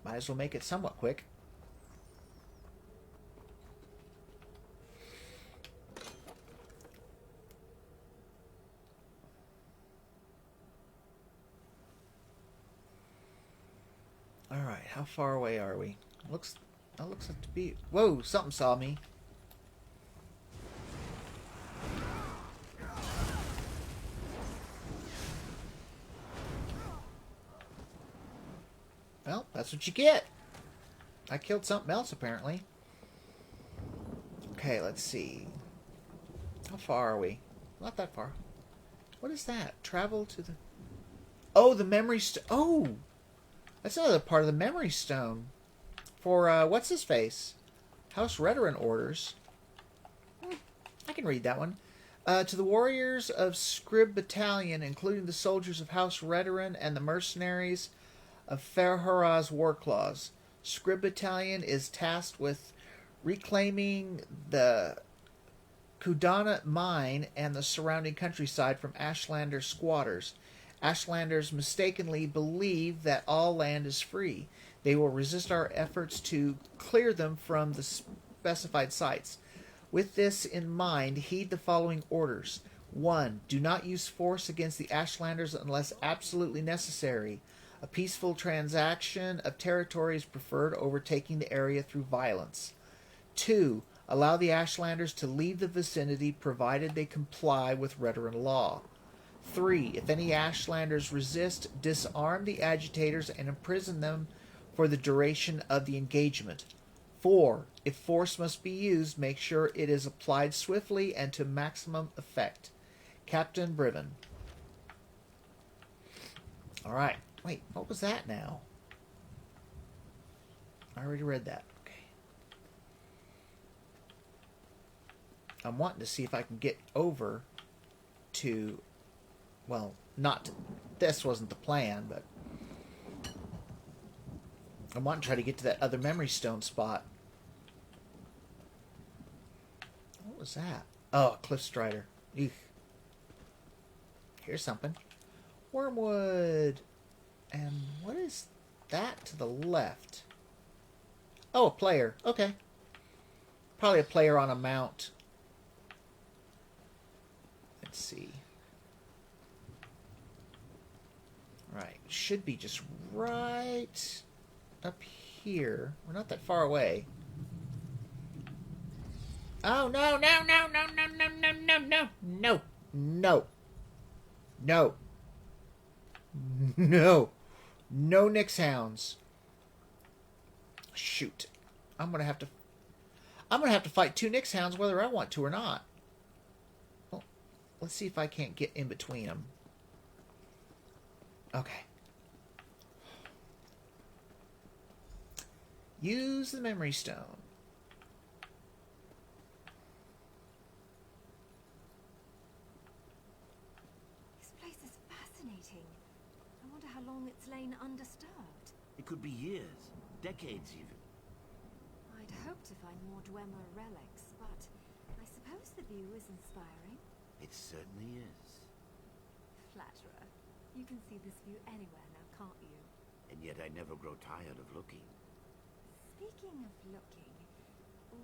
Might as well make it somewhat quick. All right, how far away are we? That looks like to be. Whoa! Something saw me. Well, that's what you get. I killed something else, apparently. Okay, let's see. How far are we? Not that far. What is that? Travel to the... Oh, the memory stone. Oh! That's another part of the memory stone. For, what's-his-face? House Redoran orders. I can read that one. To the warriors of Scrib Battalion, including the soldiers of House Redoran and the mercenaries of Ferhora's war clause. Scrib Battalion is tasked with reclaiming the Kudana mine and the surrounding countryside from Ashlander squatters. Ashlanders mistakenly believe that all land is free. They will resist our efforts to clear them from the specified sites. With this in mind, heed the following orders. 1. Do not use force against the Ashlanders unless absolutely necessary. A peaceful transaction of territory is preferred over taking the area through violence. 2. Allow the Ashlanders to leave the vicinity provided they comply with Redoran law. 3. If any Ashlanders resist, disarm the agitators and imprison them for the duration of the engagement. 4. If force must be used, make sure it is applied swiftly and to maximum effect. Captain Briven. Alright. Wait, what was that now? I already read that. Okay. I'm wanting to see if I can get over to... Well, not... This wasn't the plan, but... I want to try to get to that other memory stone spot. What was that? Oh, a cliff strider. Eugh. Here's something. Wormwood. And what is that to the left? Oh, a player. Okay. Probably a player on a mount. Let's see. Right. Should be just right up here. We're not that far away. Oh, no, no, no, no, no, no, no, no, no, no, no, no, no, no Nyx hounds. Shoot. I'm gonna have to fight 2 Nyx hounds whether I want to or not. Well, let's see if I can't get in between them. Okay. Use the memory stone. This place is fascinating. I wonder how long it's lain undisturbed. It could be years, decades even. I'd hoped to find more Dwemer relics, but I suppose the view is inspiring. It certainly is. Flatterer. You can see this view anywhere now, can't you? And yet I never grow tired of looking. Speaking of looking,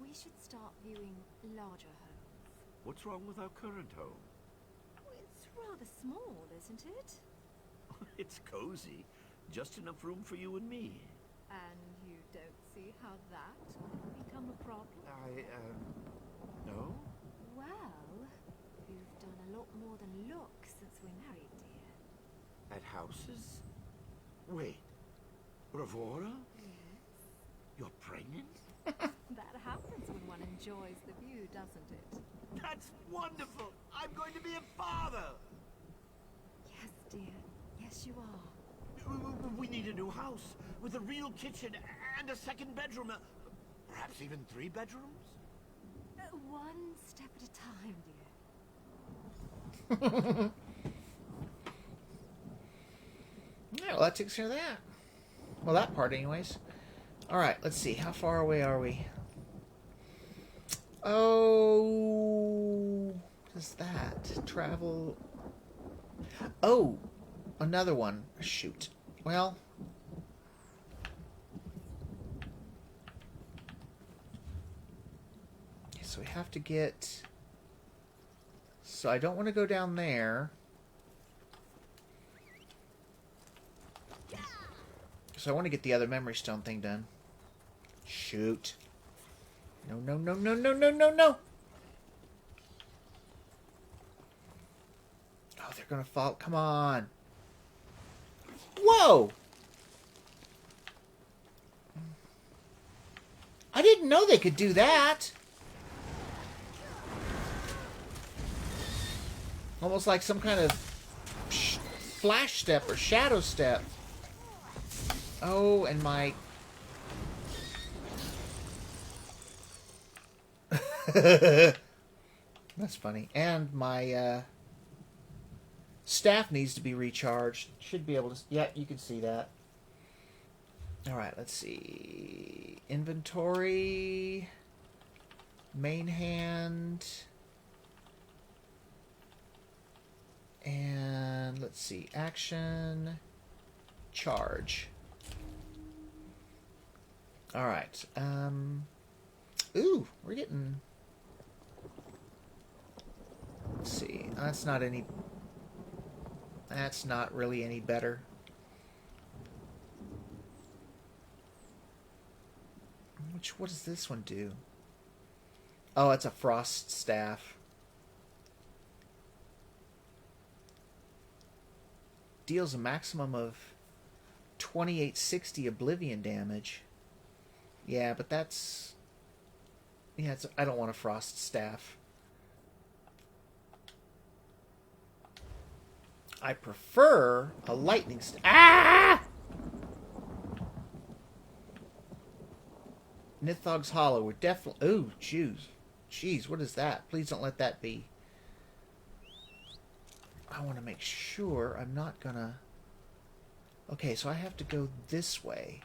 we should start viewing larger homes. What's wrong with our current home? It's rather small, isn't it? It's cozy. Just enough room for you and me. And you don't see how that could become a problem? No? Well, you've done a lot more than look since we married, dear. At houses? Wait. Ravora? Yes. You're pregnant? That happens when one enjoys the view, doesn't it? That's wonderful! I'm going to be a father! Yes, dear. Yes, you are. We need a new house with a real kitchen and a second bedroom. Perhaps even 3 bedrooms? One step at a time, dear. Alright, well, that takes care of that. Well, that part anyways. Alright, let's see. How far away are we? Oh... What is that? Travel... Oh! Another one. Shoot. Well... So we have to get... So I don't want to go down there. So I want to get the other memory stone thing done. Shoot. No, no, no, no, no, no, no, no! Oh, they're gonna fall. Come on. Whoa! I didn't know they could do that. Almost like some kind of flash step or shadow step. Oh, and my... That's funny. And my staff needs to be recharged. Should be able to... Yeah, you can see that. Alright, let's see. Inventory. Main hand. And let's see. Action. Charge. Alright. Ooh, we're getting... Let's see. That's not any... That's not really any better. What does this one do? Oh, it's a frost staff. Deals a maximum of 2860 oblivion damage. Yeah, but that's... Yeah, I don't want a frost staff. I prefer a lightning staff. Ah! Nithog's Hollow. We're definitely... Ooh, jeez, what is that? Please don't let that be. I want to make sure I'm not gonna... Okay, so I have to go this way.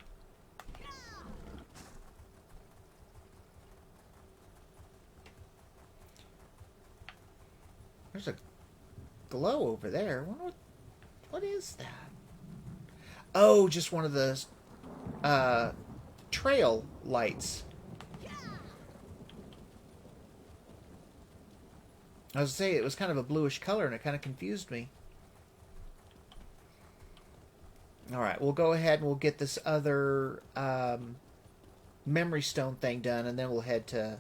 There's a glow over there. What is that? Oh, just one of the trail lights. I was saying it was kind of a bluish color and it kind of confused me. Alright, we'll go ahead and we'll get this other memory stone thing done and then we'll head to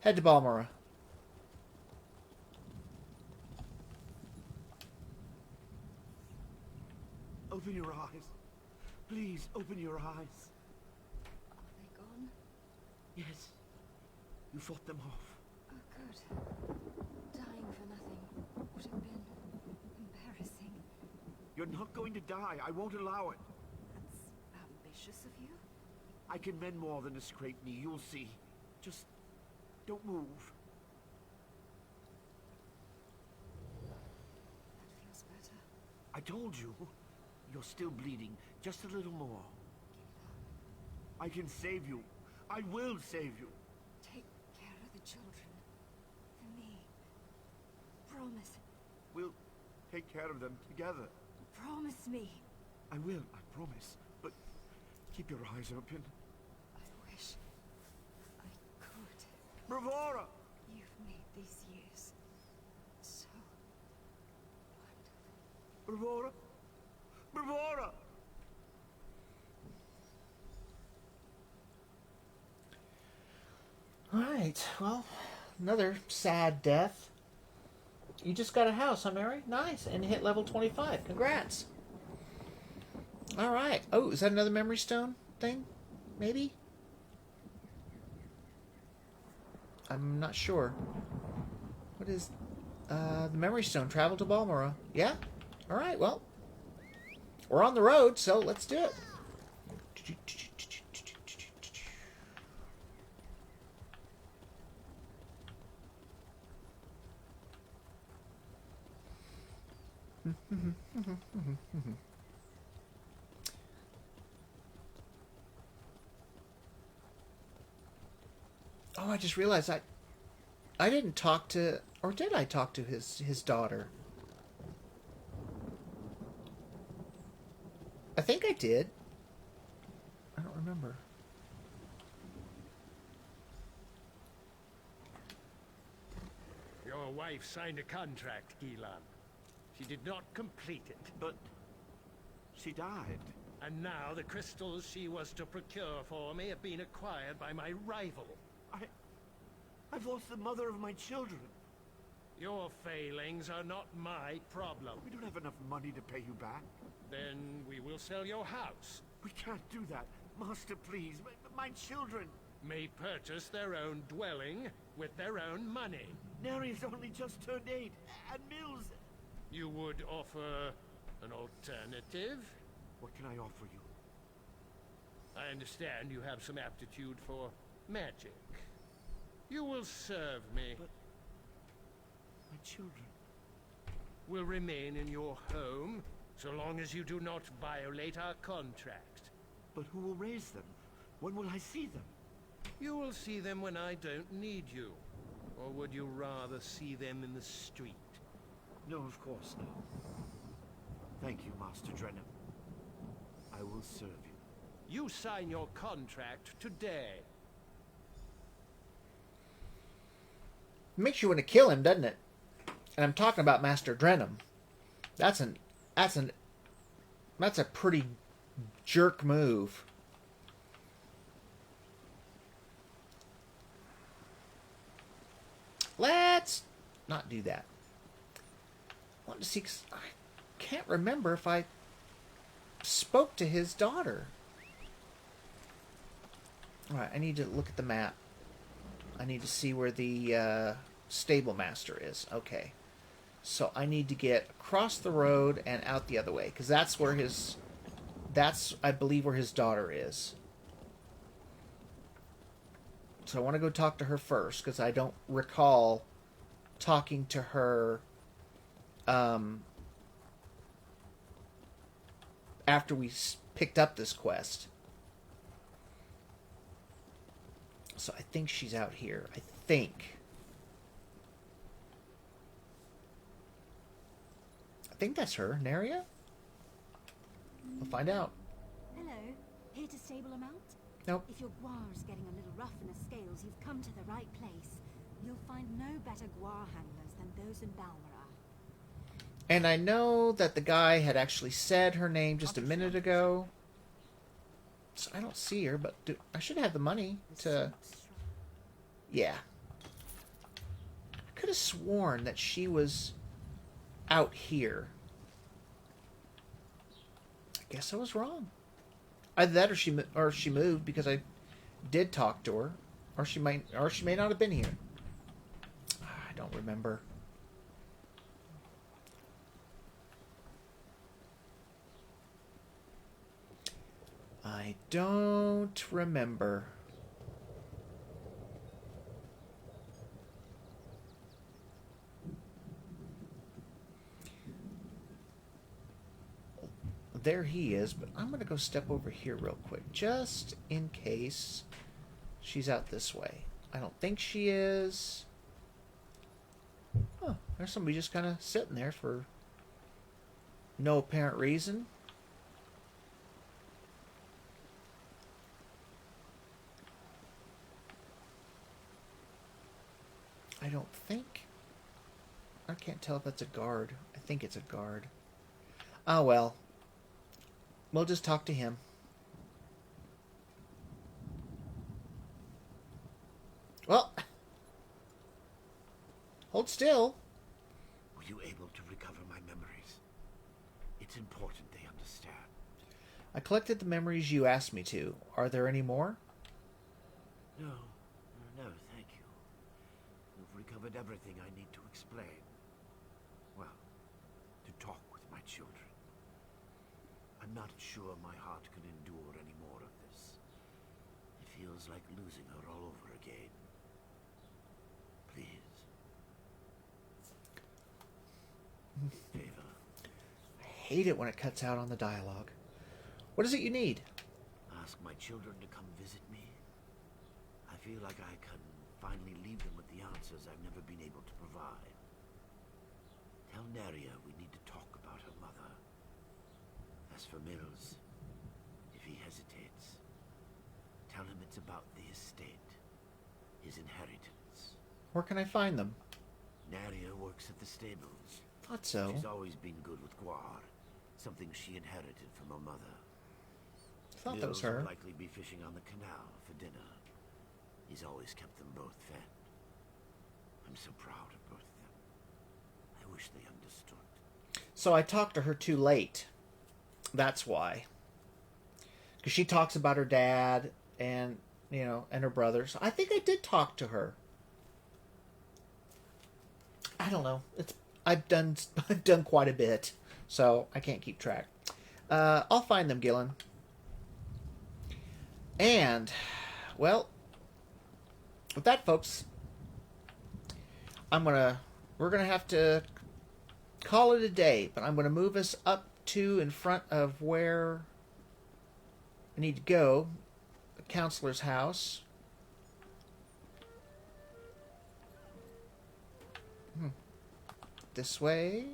Balmora. Open your eyes. Please, open your eyes. Are they gone? Yes. You fought them off. Oh, good. Dying for nothing would have been embarrassing. You're not going to die. I won't allow it. That's ambitious of you. I can mend more than a scraped knee. You'll see. Just don't move. That feels better. I told you. You're still bleeding. Just a little more. I can save you. I will save you. Take care of the children. For me. Promise. We'll take care of them together. Promise me. I will, I promise. But keep your eyes open. I wish I could. Bravura! You've made these years so wonderful. Bravura! Bravura! Alright, well, another sad death. You just got a house, huh, Mary? Nice. And hit level 25. Congrats. Alright. Oh, is that another memory stone thing? Maybe? I'm not sure. What is... the memory stone. Travel to Balmora. Yeah? Alright, well. We're on the road, so let's do it. Oh, I just realized I didn't talk to, or did I talk to his daughter? I think I did. I don't remember. Your wife signed a contract, Gilan. She did not complete it. But she died. And now the crystals she was to procure for me have been acquired by my rival. I've lost the mother of my children. Your failings are not my problem. We don't have enough money to pay you back. Then we will sell your house. We can't do that. Master, please. My children. May purchase their own dwelling with their own money. Neri's only just turned 8, and Mills... You would offer an alternative? What can I offer you? I understand you have some aptitude for magic. You will serve me. But my children will remain in your home so long as you do not violate our contract. But who will raise them? When will I see them? You will see them when I don't need you. Or would you rather see them in the street? No, of course not. Thank you, Master Drenham. I will serve you. You sign your contract today. Makes you want to kill him, doesn't it? And I'm talking about Master Drenham. That's a pretty jerk move. Let's not do that. I want to see, 'cause I can't remember if I spoke to his daughter. Alright, I need to look at the map. I need to see where the stable master is. Okay. So I need to get across the road and out the other way, because that's where his... That's, I believe, where his daughter is. So I want to go talk to her first, because I don't recall talking to her after we picked up this quest. So I think she's out here. I think. I think that's her. Neria? We'll find out. Hello. Here to stable him out? Nope. If your guar is getting a little rough in the scales, you've come to the right place. You'll find no better guar handlers than those in Balmora. And I know that the guy had actually said her name just a minute ago. So I don't see her, but I should have the money to... Yeah. I could have sworn that she was out here. I guess I was wrong. Either that or she moved, because I did talk to her. Or she may not have been here. I don't remember. I don't remember. There he is, but I'm going to go step over here real quick, just in case she's out this way. I don't think she is. Huh, there's somebody just kind of sitting there for no apparent reason. I don't think... I can't tell if that's a guard. I think it's a guard. Oh, well. We'll just talk to him. Well. Hold still. Were you able to recover my memories? It's important they understand. I collected the memories you asked me to. Are there any more? No, thank you. You've recovered everything I need to explain. Well, to talk with my children. I'm not sure my heart can endure any more of this. It feels like losing her all over again. Please. Favor. hate it when it cuts out on the dialogue. What is it you need? Ask my children to come visit me. I feel like I can finally leave them with the answers I've never been able to provide. Tell Neria we need to talk about her mother. As for Mills, if he hesitates, tell him it's about the estate, his inheritance. Where can I find them? Neria works at the stables. Thought so. She's always been good with Gwar, something she inherited from her mother. Thought that was Mills her. will likely be fishing on the canal for dinner. He's always kept them both fed. I'm so proud of both of them. I wish they understood. So I talked to her too late. That's why. Because she talks about her dad and, you know, and her brothers. I think I did talk to her. I don't know. I've done quite a bit, so I can't keep track. I'll find them, Gillen. And, well, with that, folks, we're gonna have to call it a day, but I'm gonna move us up to in front of where I need to go, the counselor's house. This way.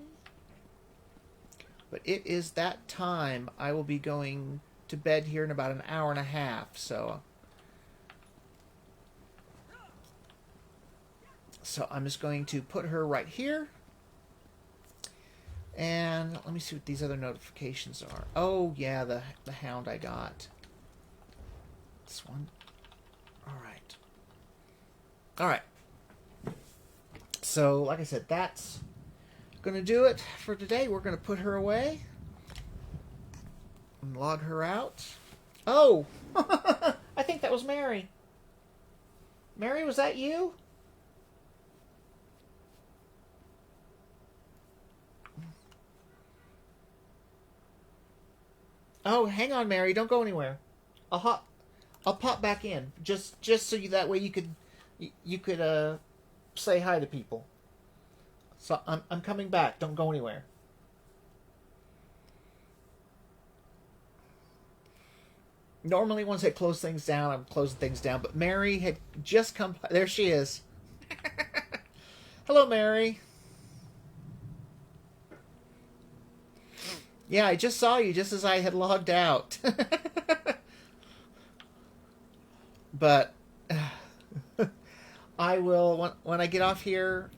But it is that time. I will be going to bed here in about an hour and a half, so I'm just going to put her right here. And let me see what these other notifications are. Oh, yeah, the hound I got. This one. Alright. Alright. So, like I said, that's going to do it for today. We're going to put her away. And log her out. Oh! I think that was Mary. Mary, was that you? Oh, hang on, Mary. Don't go anywhere. I'll pop back in. Just so that way you could say hi to people. So I'm coming back. Don't go anywhere. Normally, once I close things down, I'm closing things down. But Mary had just come. There she is. Hello, Mary. Yeah, I just saw you just as I had logged out. But I will when I get off here.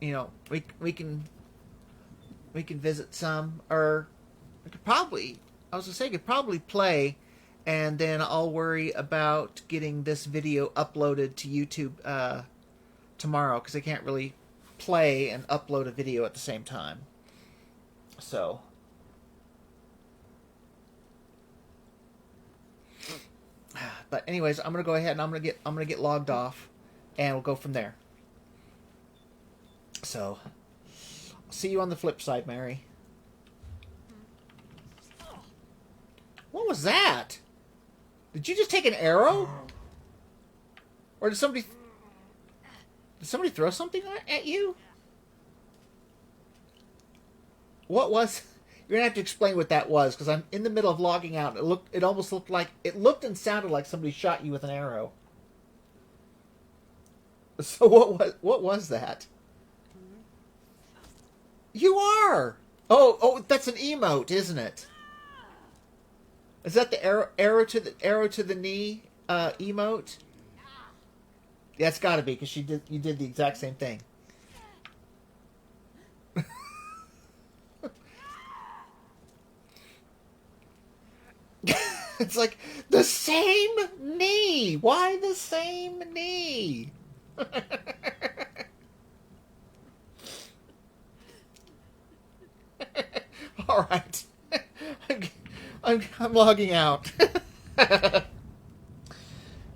You know, we can visit some, or we could probably. I was gonna say, could probably play, and then I'll worry about getting this video uploaded to YouTube tomorrow, because I can't really play and upload a video at the same time. So, but anyways, I'm gonna go ahead and I'm gonna get logged off, and we'll go from there. So, I'll see you on the flip side, Mary. What was that? Did you just take an arrow? Or did somebody throw something at you? What was... You're going to have to explain what that was, because I'm in the middle of logging out. It almost looked like... It looked and sounded like somebody shot you with an arrow. So what was that? You are! Oh, that's an emote, isn't it? Is that the arrow to the knee emote? Yeah, it's got to be, because you did the exact same thing. It's like the same knee. Why the same knee? All right. I'm logging out.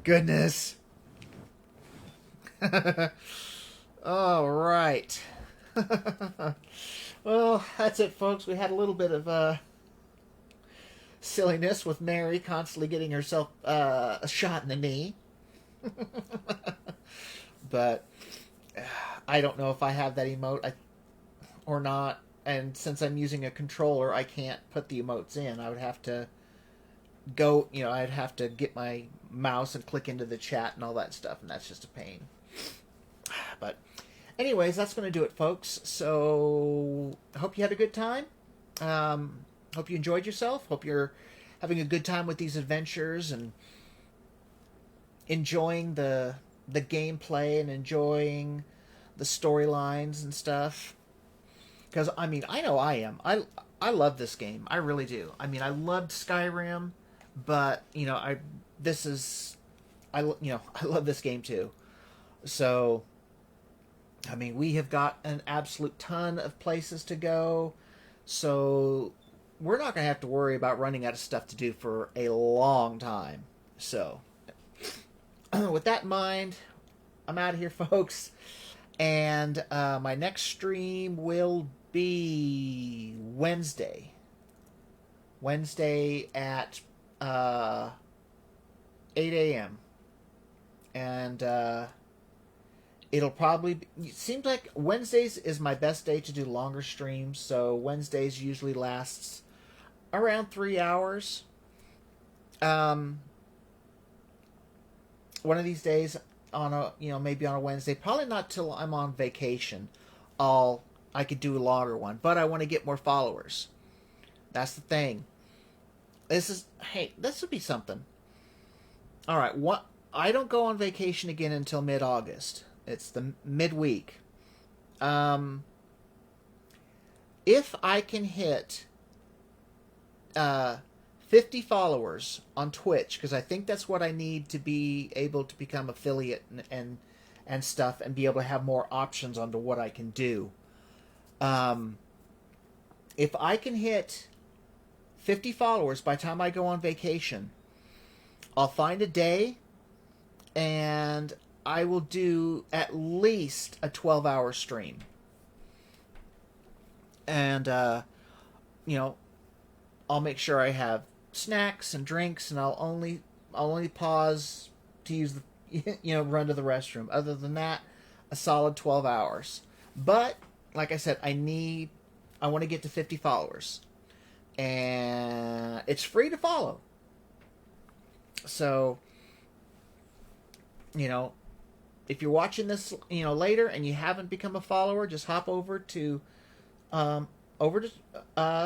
Goodness. All right. Well, that's it, folks. We had a little bit of silliness with Mary constantly getting herself a shot in the knee. But I don't know if I have that emote or not. and since I'm using a controller, I can't put the emotes in. I would have to go, I'd have to get my mouse and click into the chat and all that stuff, and that's just a pain. But anyways, that's going to do it, folks. So I hope you had a good time. Hope you enjoyed yourself. Hope you're having a good time with these adventures and enjoying the gameplay and enjoying the storylines and stuff. Because, I mean, I know I am. I love this game. I really do. I mean, I loved Skyrim, but, I love this game too. So, I mean, we have got an absolute ton of places to go. So, we're not going to have to worry about running out of stuff to do for a long time. So, with that in mind, I'm out of here, folks. And my next stream will be Wednesday. Wednesday at 8 a.m. And it'll probably be, it seems like Wednesdays is my best day to do longer streams. So Wednesdays usually lasts around 3 hours. One of these days on a, maybe on a Wednesday, probably not till I'm on vacation, I could do a longer one, but I want to get more followers. That's the thing. This would be something. All right, I don't go on vacation again until mid-August. It's the midweek. If I can hit 50 followers on Twitch, because I think that's what I need to be able to become affiliate and stuff, and be able to have more options onto what I can do. If I can hit 50 followers by the time I go on vacation, I'll find a day and I will do at least a 12-hour stream. And, I'll make sure I have snacks and drinks, and I'll only pause to use the, run to the restroom. Other than that, a solid 12 hours. But, like I said, I want to get to 50 followers. And it's free to follow. So, if you're watching this, later and you haven't become a follower, just hop over to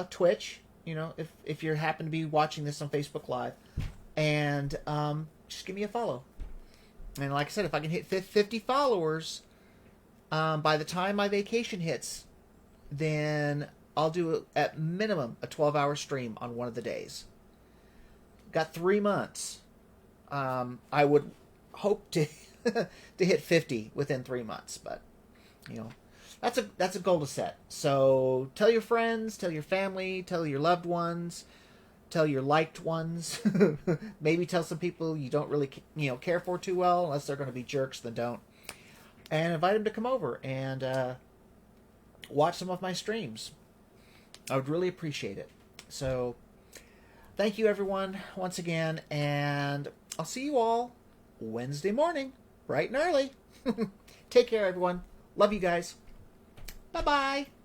Twitch. If you happen to be watching this on Facebook Live, and just give me a follow. And like I said, if I can hit 50 followers by the time my vacation hits, then I'll do at minimum a 12-hour stream on one of the days. Got 3 months. I would hope to to hit 50 within 3 months, but that's a goal to set. So tell your friends, tell your family, tell your loved ones, tell your liked ones. Maybe tell some people you don't really care for too well, unless they're going to be jerks. Then don't. And invite them to come over and watch some of my streams. I would really appreciate it. So thank you, everyone, once again, and I'll see you all Wednesday morning, bright and early. Take care, everyone. Love you guys. Bye-bye.